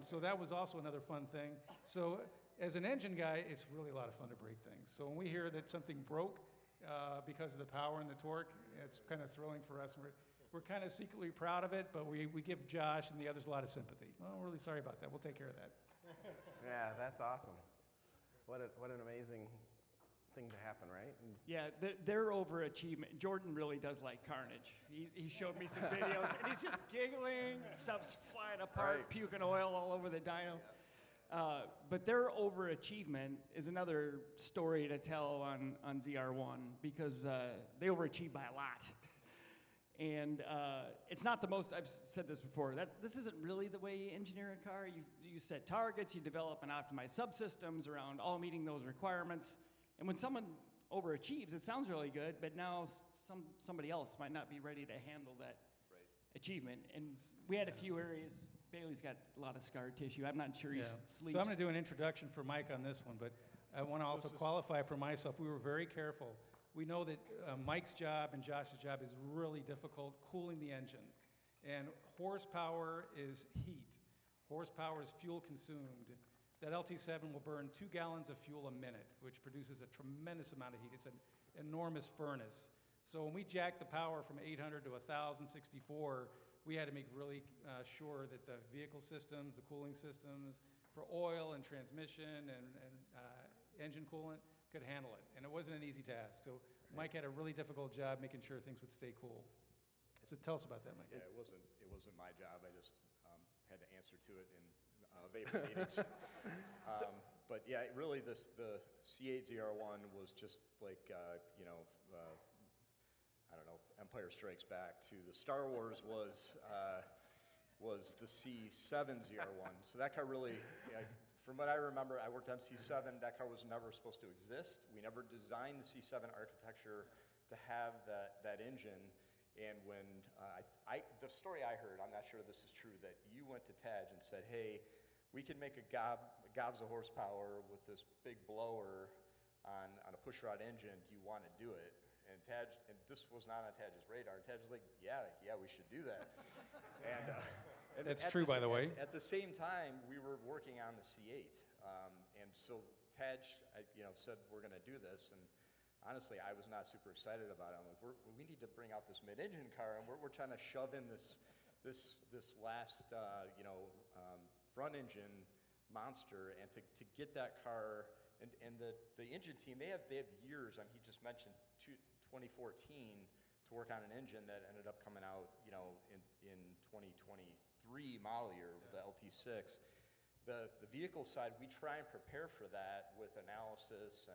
So that was also another fun thing. So as an engine guy, it's really a lot of fun to break things. So when we hear that something broke because of the power and the torque, it's kind of thrilling for us. And we're kind of secretly proud of it, but we give Josh and the others a lot of sympathy. Well, I'm really sorry about that. We'll take care of that. Yeah, that's awesome. What an amazing thing to happen, right? And Yeah, they're overachievement. Jordan really does like carnage. He showed me some videos, and he's just giggling, stuff's flying apart, Right. puking oil all over the dyno. But their overachievement is another story to tell on ZR1, because they overachieve by a lot. And it's not the most, I've said this before, this isn't really the way you engineer a car. You set targets, you develop and optimize subsystems around all meeting those requirements. And when someone overachieves, it sounds really good, but now somebody else might not be ready to handle that achievement. And we had a few areas. Bailey's got a lot of scar tissue. I'm not sure he sleeps. So I'm going to do an introduction for Mike on this one, but I want to also qualify for myself. We were very careful. We know that Mike's job and Josh's job is really difficult, cooling the engine. And horsepower is heat. Horsepower is fuel consumed. That LT7 will burn 2 gallons of fuel a minute, which produces a tremendous amount of heat. It's an enormous furnace. So when we jacked the power from 800 to 1064, we had to make really sure that the vehicle systems, the cooling systems for oil and transmission and engine coolant could handle it. And it wasn't an easy task. So Mike had a really difficult job making sure things would stay cool. So tell us about that, Mike. Yeah, it wasn't my job. I just had to answer to it in vapor meetings. But yeah, really, the C8 ZR1 was just like, I don't know, Empire Strikes Back to the Star Wars was the C7 ZR1. So that car really, from what I remember, I worked on C7. That car was never supposed to exist. We never designed the C7 architecture to have that engine. And when the story I heard, I'm not sure this is true, that you went to Taj and said, hey, we can make a gobs of horsepower with this big blower on a pushrod engine. Do you want to do it? And Taj, and this was not on Taj's radar. And Taj was like, yeah, we should do that. And That's true, by the way. At the same time, we were working on the C8. And so Taj, said, we're going to do this. And honestly, I was not super excited about it. I'm like, we need to bring out this mid-engine car, and we're trying to shove in this last, front engine monster, and to get that car, and the engine team, they have years. He just mentioned 2014 to work on an engine that ended up coming out, in 2023 model year with the LT6. The vehicle side, we try and prepare for that with analysis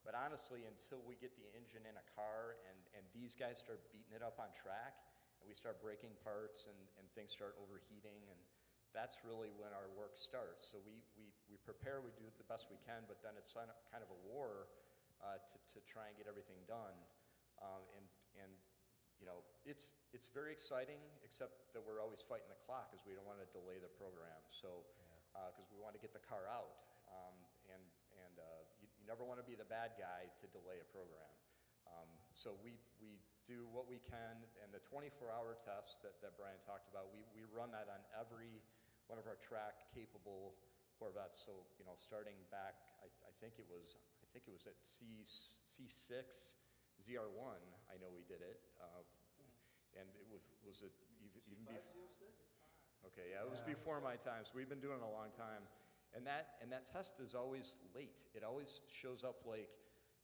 but honestly, until we get the engine in a car and these guys start beating it up on track, and we start breaking parts and things start overheating, and that's really when our work starts. So we prepare, we do the best we can, but then it's kind of a war to try and get everything done. It's very exciting, except that we're always fighting the clock because we don't want to delay the program. So because we want to get the car out, you never want to be the bad guy to delay a program. So we do what we can, and the 24-hour test that Brian talked about, we run that on every one of our track-capable Corvettes. So starting back, I think it was at C6 ZR1. I know we did it, and it was it even before? Okay, yeah, it was before my time. So we've been doing it a long time. And that test is always late. It always shows up like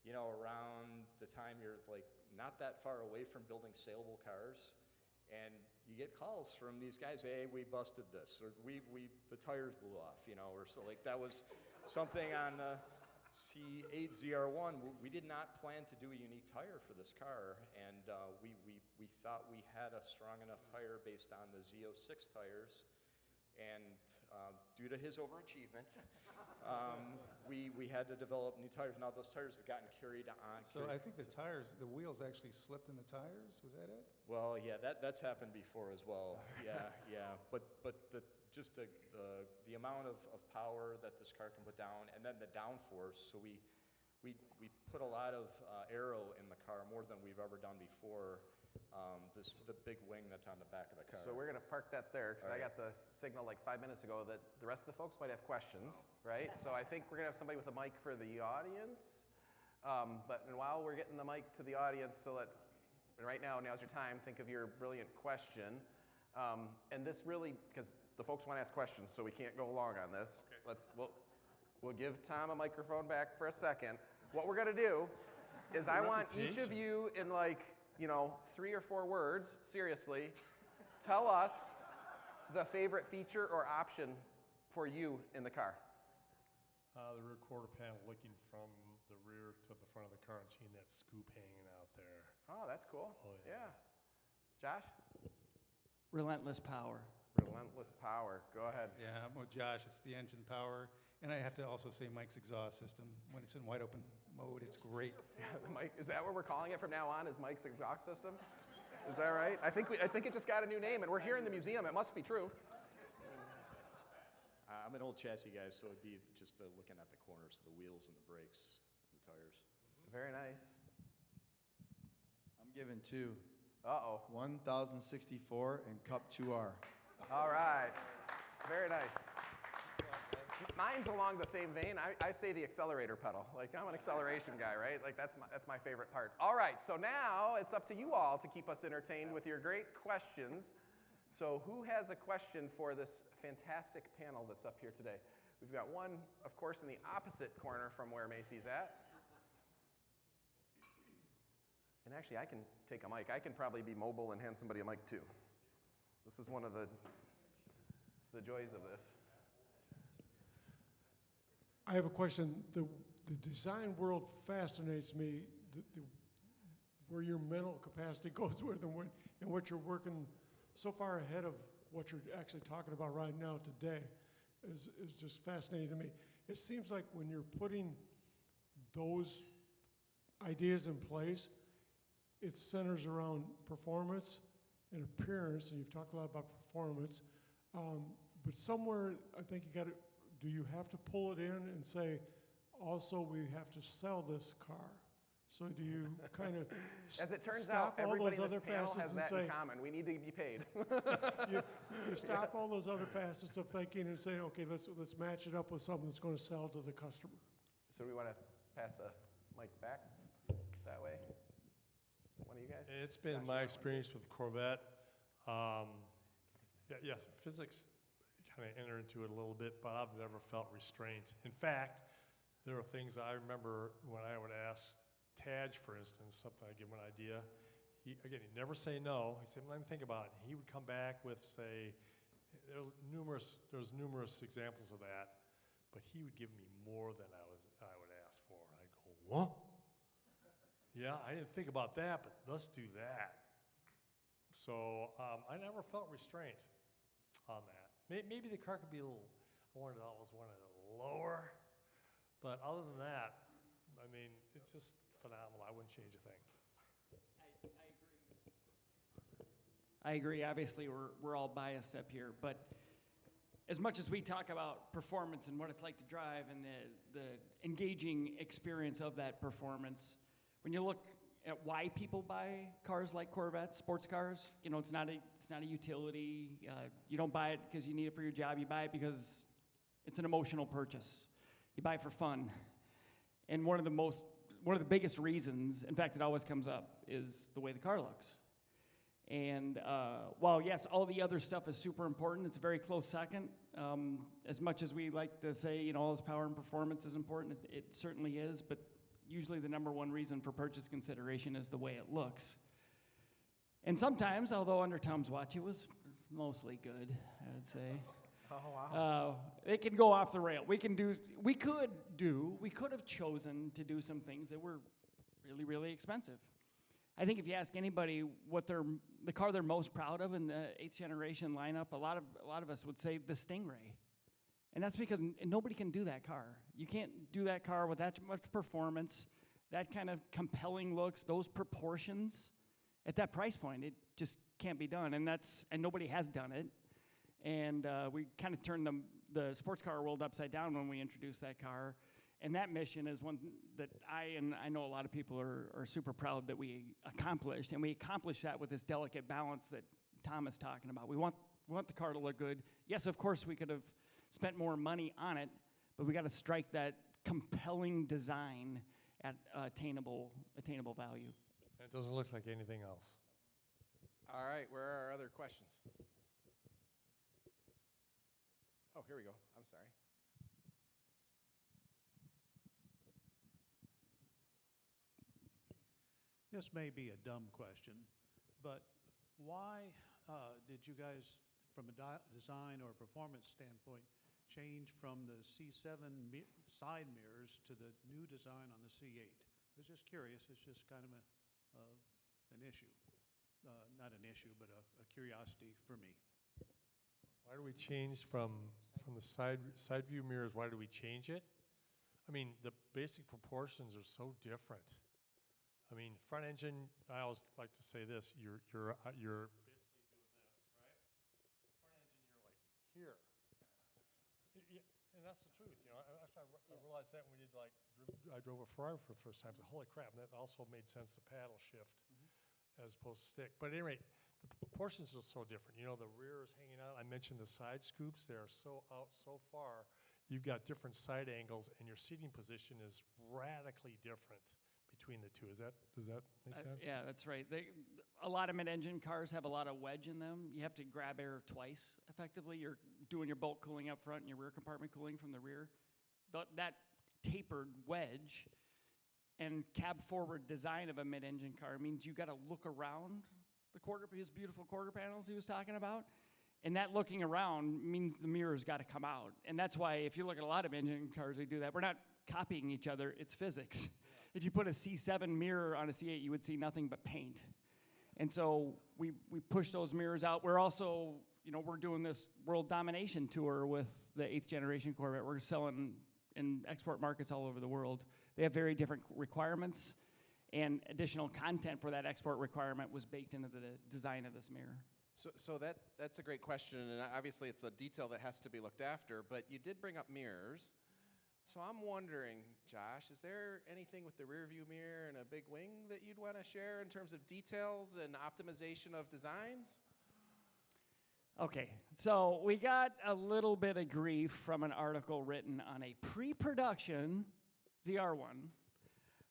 you know, around the time you're like not that far away from building saleable cars, and you get calls from these guys, hey, we busted this, or the tires blew off, you know, or so like that was something on the C8 ZR1. We did not plan to do a unique tire for this car, and we thought we had a strong enough tire based on the Z06 tires, and due to his overachievement, we had to develop new tires. Now those tires have gotten carried on. So I think the wheels actually slipped in the tires. Was that it? Well, yeah, that's happened before as well. Yeah. But just the amount of power that this car can put down, and then the downforce. So we put a lot of aero in the car, more than we've ever done before. The big wing that's on the back of the car. So we're going to park that there because I got the signal like 5 minutes ago that the rest of the folks might have questions, right? So I think we're going to have somebody with a mic for the audience. And while we're getting the mic to the audience, right now's your time, think of your brilliant question. And this really, because the folks want to ask questions, so we can't go long on this. Okay. We'll give Tom a microphone back for a second. What we're going to do is I want each of you in 3 or 4 words, seriously, tell us the favorite feature or option for you in the car. The rear quarter panel, looking from the rear to the front of the car and seeing that scoop hanging out there. Oh, that's cool. Oh, yeah. Josh? Relentless power. Relentless power. Go ahead. Yeah, I'm with Josh. It's the engine power. And I have to also say Mike's exhaust system. When it's in wide open mode, it's great. The mic, is that what we're calling it from now on, is Mike's exhaust system? Is that right? I think it just got a new name, and we're here in the museum. It must be true. I'm an old chassis guy, so it'd be just looking at the corners, the wheels and the brakes, and the tires. Very nice. I'm giving 2. Uh-oh. 1064 and Cup 2R. All right. Very nice. Mine's along the same vein. I say the accelerator pedal. Like, I'm an acceleration guy, right? Like, that's my favorite part. All right, so now it's up to you all to keep us entertained with your great questions. So who has a question for this fantastic panel that's up here today? We've got one, of course, in the opposite corner from where Macy's at. And actually, I can take a mic. I can probably be mobile and hand somebody a mic, too. This is one of the joys of this. I have a question. The design world fascinates me, where your mental capacity goes with and what you're working so far ahead of what you're actually talking about right now today is just fascinating to me. It seems like when you're putting those ideas in place, it centers around performance and appearance, and you've talked a lot about performance, but somewhere I think do you have to pull it in and say, also we have to sell this car? So do you kind of As it turns out, everybody in this panel has that in common. We need to be paid. you stop all those other facets of thinking and say, okay, let's match it up with something that's going to sell to the customer. So we want to pass a mic back that way? One of you guys? It's been my experience with Corvette. Yes, physics kind of enter into it a little bit, but I've never felt restraint. In fact, there are things I remember when I would ask Taj, for instance, something I give him an idea. He'd never say no. He'd say, let me think about it. He would come back with, say, there's numerous examples of that, but he would give me more than I would ask for. I'd go, what? Yeah, I didn't think about that, but let's do that. So I never felt restraint on that. Maybe the car could be I always wanted it lower, but other than that, I mean, it's just phenomenal. I wouldn't change a thing. I agree. Obviously, we're all biased up here, but as much as we talk about performance and what it's like to drive and the engaging experience of that performance, when you look at why people buy cars like Corvettes, sports cars, it's not a utility. You don't buy it because you need it for your job. You buy it because it's an emotional purchase. You buy it for fun. And one of the biggest reasons, in fact, it always comes up, is the way the car looks. And while, yes, all the other stuff is super important, it's a very close second. As much as we like to say, all this power and performance is important, it certainly is. But usually the number one reason for purchase consideration is the way it looks. And sometimes, although under Tom's watch, it was mostly good, I would say. Oh, wow. It can go off the rail. We could have chosen to do some things that were really, really expensive. I think if you ask anybody what the car they're most proud of in the 8th generation lineup, a lot of us would say the Stingray. And that's because nobody can do that car. You can't do that car with that much performance, that kind of compelling looks, those proportions. At that price point, it just can't be done, and nobody has done it. And we kind of turned the sports car world upside down when we introduced that car. And that mission is one that I know a lot of people are super proud that we accomplished. And we accomplished that with this delicate balance that Tom is talking about. We want the car to look good. Yes, of course, we could have spent more money on it, but we got to strike that compelling design at attainable value. It doesn't look like anything else. All right, where are our other questions? Oh, here we go. I'm sorry. This may be a dumb question, but why did you guys, from a design or performance standpoint, change from the C7 side mirrors to the new design on the C8? I was just curious. It's just kind of an issue. Not an issue, but a curiosity for me. Why do we change from the side view mirrors? Why do we change it? I mean, the basic proportions are so different. I mean, front engine, I always like to say this, you're basically doing this, right? Front engine, you're like here. And that's the truth, you know. I realized that when we did I drove a Ferrari for the first time. I said, holy crap, and that also made sense to paddle shift as opposed to stick. But at any rate, the proportions are so different. You know, the rear is hanging out. I mentioned the side scoops. They are so out so far. You've got different side angles, and your seating position is radically different between the two. Does that make sense? Yeah, that's right. A lot of mid-engine cars have a lot of wedge in them. You have to grab air twice, effectively. You're doing your bolt cooling up front and your rear compartment cooling from the rear. That tapered wedge and cab-forward design of a mid-engine car means you got to look around his beautiful quarter panels he was talking about. And that looking around means the mirror's got to come out. And that's why if you look at a lot of engine cars, they do that. We're not copying each other. It's physics. If you put a C7 mirror on a C8, you would see nothing but paint. And so we push those mirrors out. We're also, we're doing this world domination tour with the 8th generation Corvette. We're selling in export markets all over the world. They have very different requirements, and additional content for that export requirement was baked into the design of this mirror. So that's a great question, and obviously it's a detail that has to be looked after, but you did bring up mirrors. So I'm wondering, Josh, is there anything with the rear view mirror and a big wing that you'd want to share in terms of details and optimization of designs? Okay, so we got a little bit of grief from an article written on a pre-production ZR1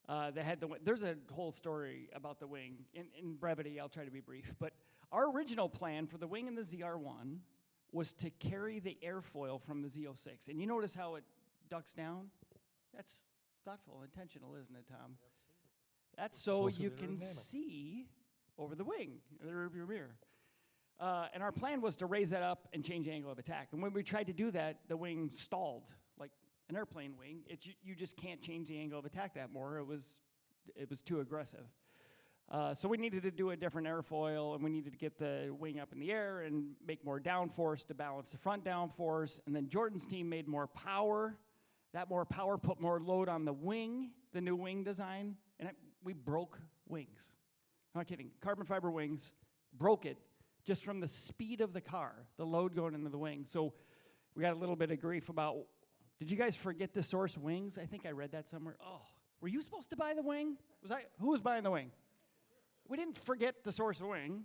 that had there's a whole story about the wing. In brevity, I'll try to be brief, but our original plan for the wing in the ZR1 was to carry the airfoil from the Z06. And you notice how it ducks down? That's thoughtful, intentional, isn't it, Tom? Absolutely. That's so you can see over the wing, the rearview mirror. And our plan was to raise that up and change the angle of attack. And when we tried to do that, the wing stalled, like an airplane wing. You just can't change the angle of attack that more. It was too aggressive. So we needed to do a different airfoil, and we needed to get the wing up in the air and make more downforce to balance the front downforce. And then Jordan's team made more power. That more power put more load on the wing, the new wing design, and we broke wings. I'm not kidding. Carbon fiber wings, broke it just from the speed of the car, the load going into the wing. So we got a little bit of grief about, did you guys forget to source wings? I think I read that somewhere. Oh, were you supposed to buy the wing? Who was buying the wing? We didn't forget to source a wing.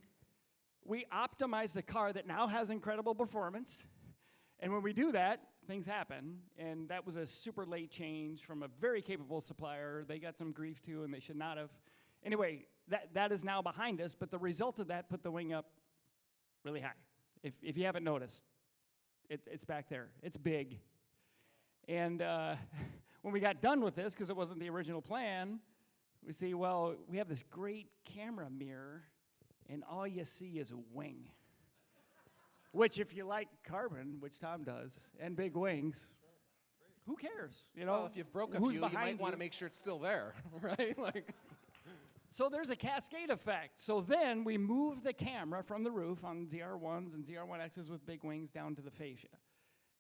We optimized the car that now has incredible performance. And when we do that, things happen. And that was a super late change from a very capable supplier. They got some grief too, and they should not have. Anyway, that is now behind us, but the result of that put the wing up really high. If you haven't noticed, it's back there. It's big. And when we got done with this, because it wasn't the original plan, we see, well, we have this great camera mirror, and all you see is a wing. Which, if you like carbon, which Tom does, and big wings, who cares? You know, Well, if you've broke a who's few, you might behind want to make sure it's still there, right? Like, So there's a cascade effect. So then we move the camera from the roof on ZR1s and ZR1Xs with big wings down to the fascia.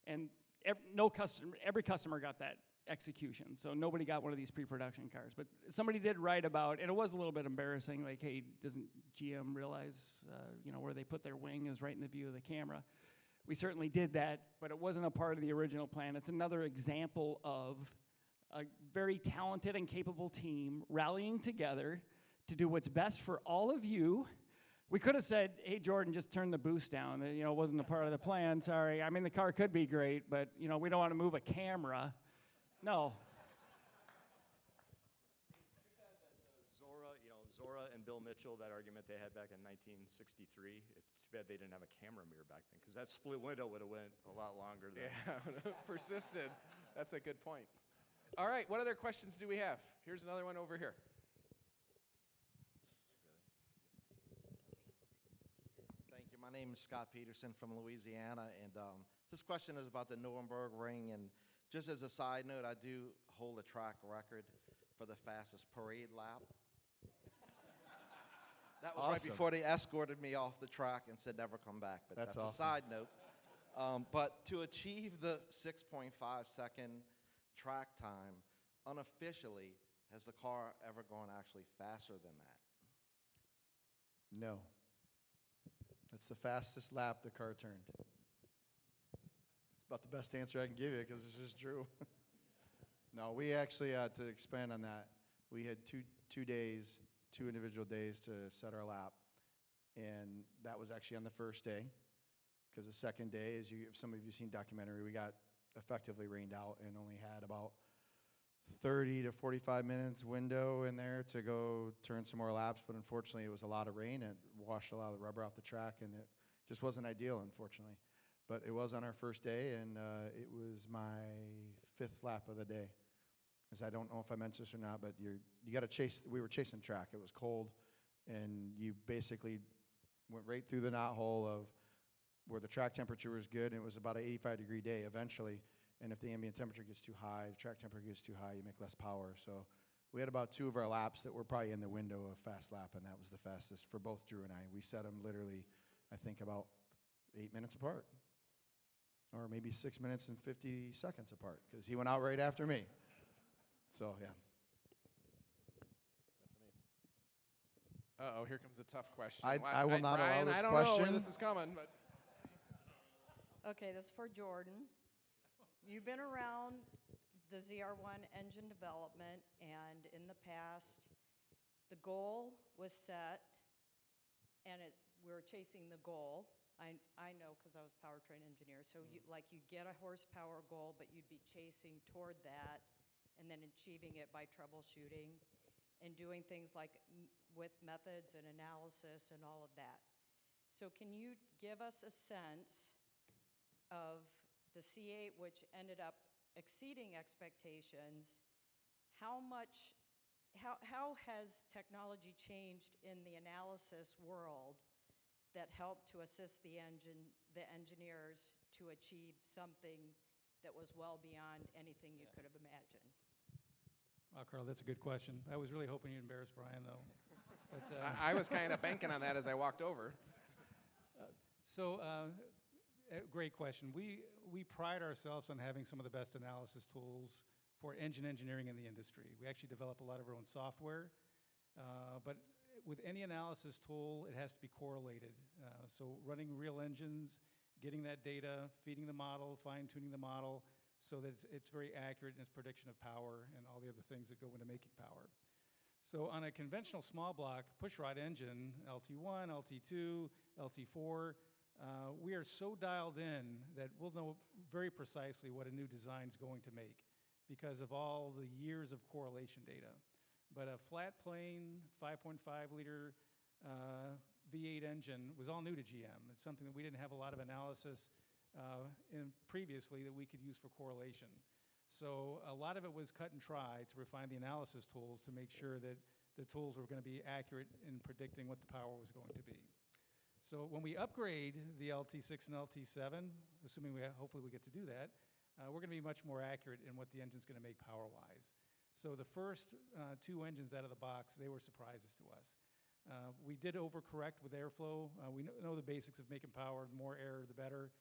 And every customer got that execution. So nobody got one of these pre-production cars. But somebody did write about, and it was a little bit embarrassing, like, hey, doesn't GM realize, where they put their wing is right in the view of the camera? We certainly did that, but it wasn't a part of the original plan. It's another example of a very talented and capable team rallying together to do what's best for all of you. We could have said, hey, Jordan, just turn the boost down. It wasn't a part of the plan, sorry. I mean, the car could be great, but, we don't want to move a camera. No. Zora and Bill Mitchell, that argument they had back in 1963, it's too bad they didn't have a camera mirror back then, because that split window would have went a lot longer than... yeah, persisted. That's a good point. All right, what other questions do we have? Here's another one over here. Thank you. My name is Scott Peterson from Louisiana, and this question is about the Nurburgring. And just as a side note, I do hold a track record for the fastest parade lap. That was right before they escorted me off the track and said never come back, but that's a side note. But to achieve the 6.5-second track time, unofficially, has the car ever gone actually faster than that? No. That's the fastest lap the car turned. It's about the best answer I can give you because it's just true. No, we actually, to expand on that, we had two individual days to set our lap. And that was actually on the first day, because the second day, if some of you have seen documentary, we got effectively rained out and only had about 30 to 45 minutes window in there to go turn some more laps, but unfortunately it was a lot of rain. It washed a lot of the rubber off the track, and it just wasn't ideal, unfortunately. But it was on our first day, and it was my 5th lap of the day. As I don't know if I mentioned this or not, but you got to chase. We were chasing track. It was cold, and you basically went right through the knothole of where the track temperature was good, and it was about an 85-degree day eventually. And if the ambient temperature gets too high, the track temperature gets too high, you make less power. So we had about 2 of our laps that were probably in the window of fast lap, and that was the fastest for both Drew and I. We set them literally, I think, about 8 minutes apart, or maybe 6 minutes and 50 seconds apart, because he went out right after me. So, yeah. That's amazing. Uh-oh, here comes a tough question. I will not Brian, allow this I don't question. know where this is coming, but... Okay, this is for Jordan. You've been around the ZR1 engine development, and in the past, the goal was set, and we were chasing the goal. I know because I was powertrain engineer. So you get a horsepower goal, but you'd be chasing toward that, and then achieving it by troubleshooting and doing things like with methods and analysis and all of that. So can you give us a sense of the C8, which ended up exceeding expectations? How has technology changed in the analysis world that helped to assist the engineers to achieve something that was well beyond anything you could have imagined? Wow, Carl, that's a good question. I was really hoping you'd embarrass Brian, though. But, I was kind of banking on that as I walked over. Great question. We pride ourselves on having some of the best analysis tools for engine engineering in the industry. We actually develop a lot of our own software, but with any analysis tool, it has to be correlated. So running real engines, getting that data, feeding the model, fine-tuning the model, so that it's very accurate in its prediction of power and all the other things that go into making power. So on a conventional small block pushrod engine, LT1, LT2, LT4, we are so dialed in that we'll know very precisely what a new design is going to make because of all the years of correlation data. But a flat plane 5.5-liter V8 engine was all new to GM. It's something that we didn't have a lot of analysis in previously that we could use for correlation. So a lot of it was cut and try to refine the analysis tools to make sure that the tools were going to be accurate in predicting what the power was going to be. So when we upgrade the LT6 and LT7, assuming hopefully we get to do that, we're going to be much more accurate in what the engine's going to make power-wise. So the first two engines out of the box, they were surprises to us. We did overcorrect with airflow. We know the basics of making power. The more air, the better.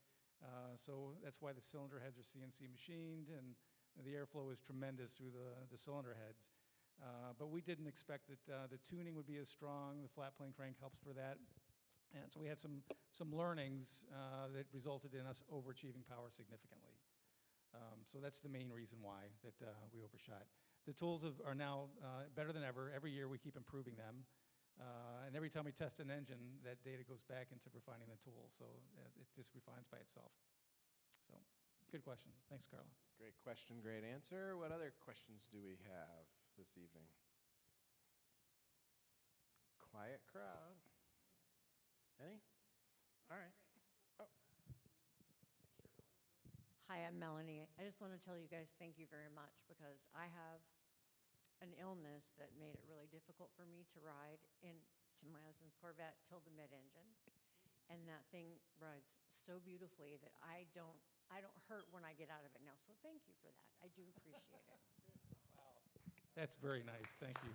So that's why the cylinder heads are CNC machined, and the airflow is tremendous through the cylinder heads. But we didn't expect that the tuning would be as strong. The flat plane crank helps for that. And so we had some learnings that resulted in us overachieving power significantly. So that's the main reason why that we overshot. The tools are now better than ever. Every year we keep improving them. And every time we test an engine, that data goes back into refining the tools. So it just refines by itself. So good question. Thanks, Carla. Great question, great answer. What other questions do we have this evening? Quiet crowd. Any? All right. Oh. Hi, I'm Melanie. I just want to tell you guys thank you very much, because I have an illness that made it really difficult for me to ride into my husband's Corvette till the mid-engine. And that thing rides so beautifully that I don't hurt when I get out of it now. So thank you for that. I do appreciate it. Wow. That's very nice. Thank you.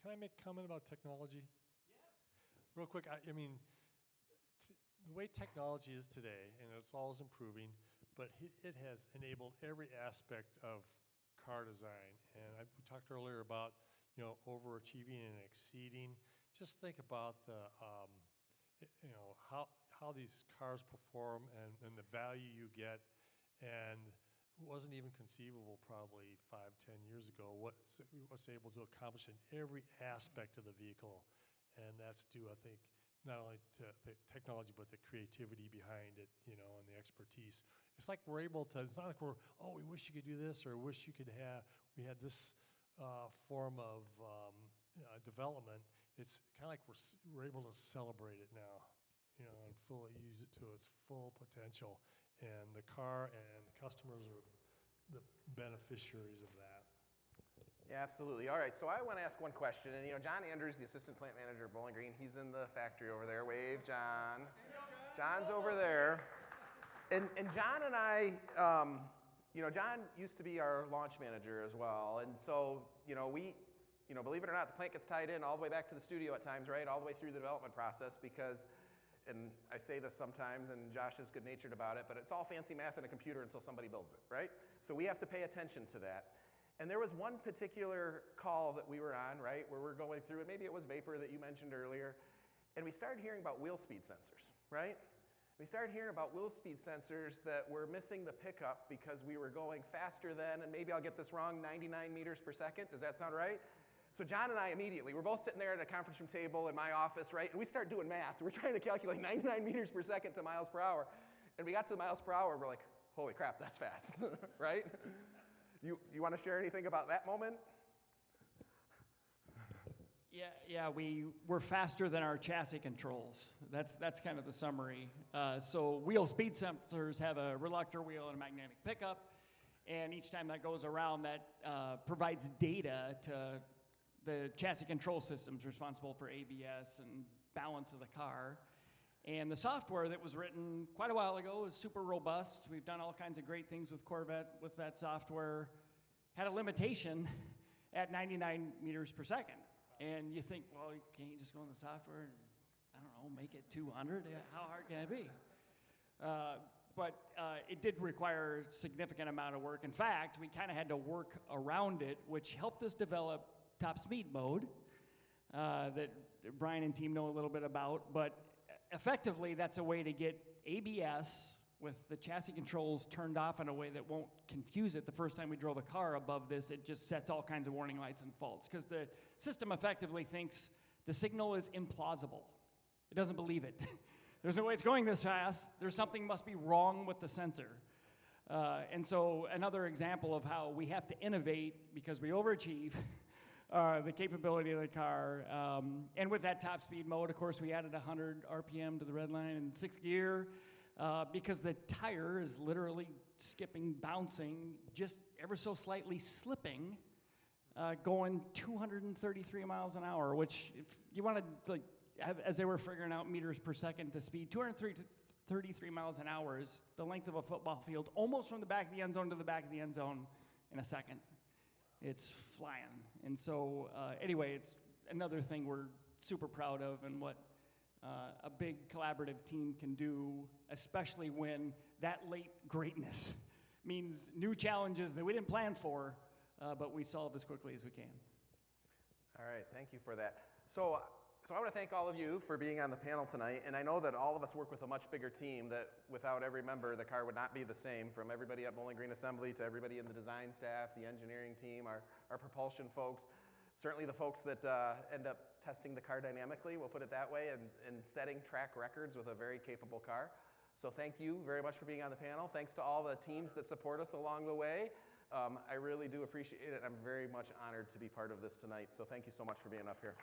Can I make a comment about technology? Yeah. Real quick, I mean, the way technology is today, and it's always improving, but it has enabled every aspect of car design. And we talked earlier about, overachieving and exceeding. Just think about the, how these cars perform and the value you get. And it wasn't even conceivable probably 5, 10 years ago what's able to accomplish in every aspect of the vehicle. And that's due, I think, not only to the technology, but the creativity behind it, and the expertise. It's like we're able to, it's not like we wish you could do this, or wish you could we had this form of development. It's kind of like we're able to celebrate it now, and fully use it to its full potential. And the car and the customers are the beneficiaries of that. Yeah, absolutely. All right, so I want to ask one question. And, John Andrews, the assistant plant manager at Bowling Green, he's in the factory over there. Wave, John. John's over there. And John and I, John used to be our launch manager as well. And so, we, believe it or not, the plant gets tied in all the way back to the studio at times, right? All the way through the development process because, and I say this sometimes, and Josh is good-natured about it, but it's all fancy math in a computer until somebody builds it, right? So we have to pay attention to that. And there was one particular call that we were on, right, where we're going through, and maybe it was vapor that you mentioned earlier, and we started hearing about wheel speed sensors, right? We started hearing about wheel speed sensors that were missing the pickup because we were going faster than, and maybe I'll get this wrong, 99 meters per second. Does that sound right? So John and I immediately, we're both sitting there at a conference room table in my office, right? And we start doing math. We're trying to calculate 99 meters per second to miles per hour. And we got to the miles per hour, we're like, holy crap, that's fast, right? You want to share anything about that moment? Yeah, we were faster than our chassis controls. That's kind of the summary. So wheel speed sensors have a reluctor wheel and a magnetic pickup, and each time that goes around, that provides data to the chassis control systems responsible for ABS and balance of the car. And the software that was written quite a while ago is super robust. We've done all kinds of great things with Corvette with that software. Had a limitation at 99 meters per second. And you think, well, can't you just go in the software and, I don't know, make it 200? How hard can it be? But it did require a significant amount of work. In fact, we kind of had to work around it, which helped us develop top speed mode that Brian and team know a little bit about. But effectively, that's a way to get ABS with the chassis controls turned off in a way that won't confuse it. The first time we drove a car above this, it just sets all kinds of warning lights and faults because the system effectively thinks the signal is implausible. It doesn't believe it. There's no way it's going this fast. There's something must be wrong with the sensor. And so another example of how we have to innovate because we overachieve the capability of the car. And with that top speed mode, of course, we added 100 RPM to the red line in 6th gear. because the tire is literally skipping, bouncing, just ever so slightly slipping, going 233 miles an hour, which if you want to, like, as they were figuring out meters per second to speed, 233 miles an hour is the length of a football field, almost from the back of the end zone to the back of the end zone in a second. It's flying. And so, anyway, it's another thing we're super proud of, and what a big collaborative team can do, especially when that late greatness means new challenges that we didn't plan for, but we solve as quickly as we can. All right, thank you for that. So I want to thank all of you for being on the panel tonight, and I know that all of us work with a much bigger team, that without every member, the car would not be the same, from everybody at Bowling Green Assembly to everybody in the design staff, the engineering team, our propulsion folks, certainly the folks that end up testing the car dynamically, we'll put it that way, and setting track records with a very capable car. So thank you very much for being on the panel. Thanks to all the teams that support us along the way. I really do appreciate it. I'm very much honored to be part of this tonight. So thank you so much for being up here.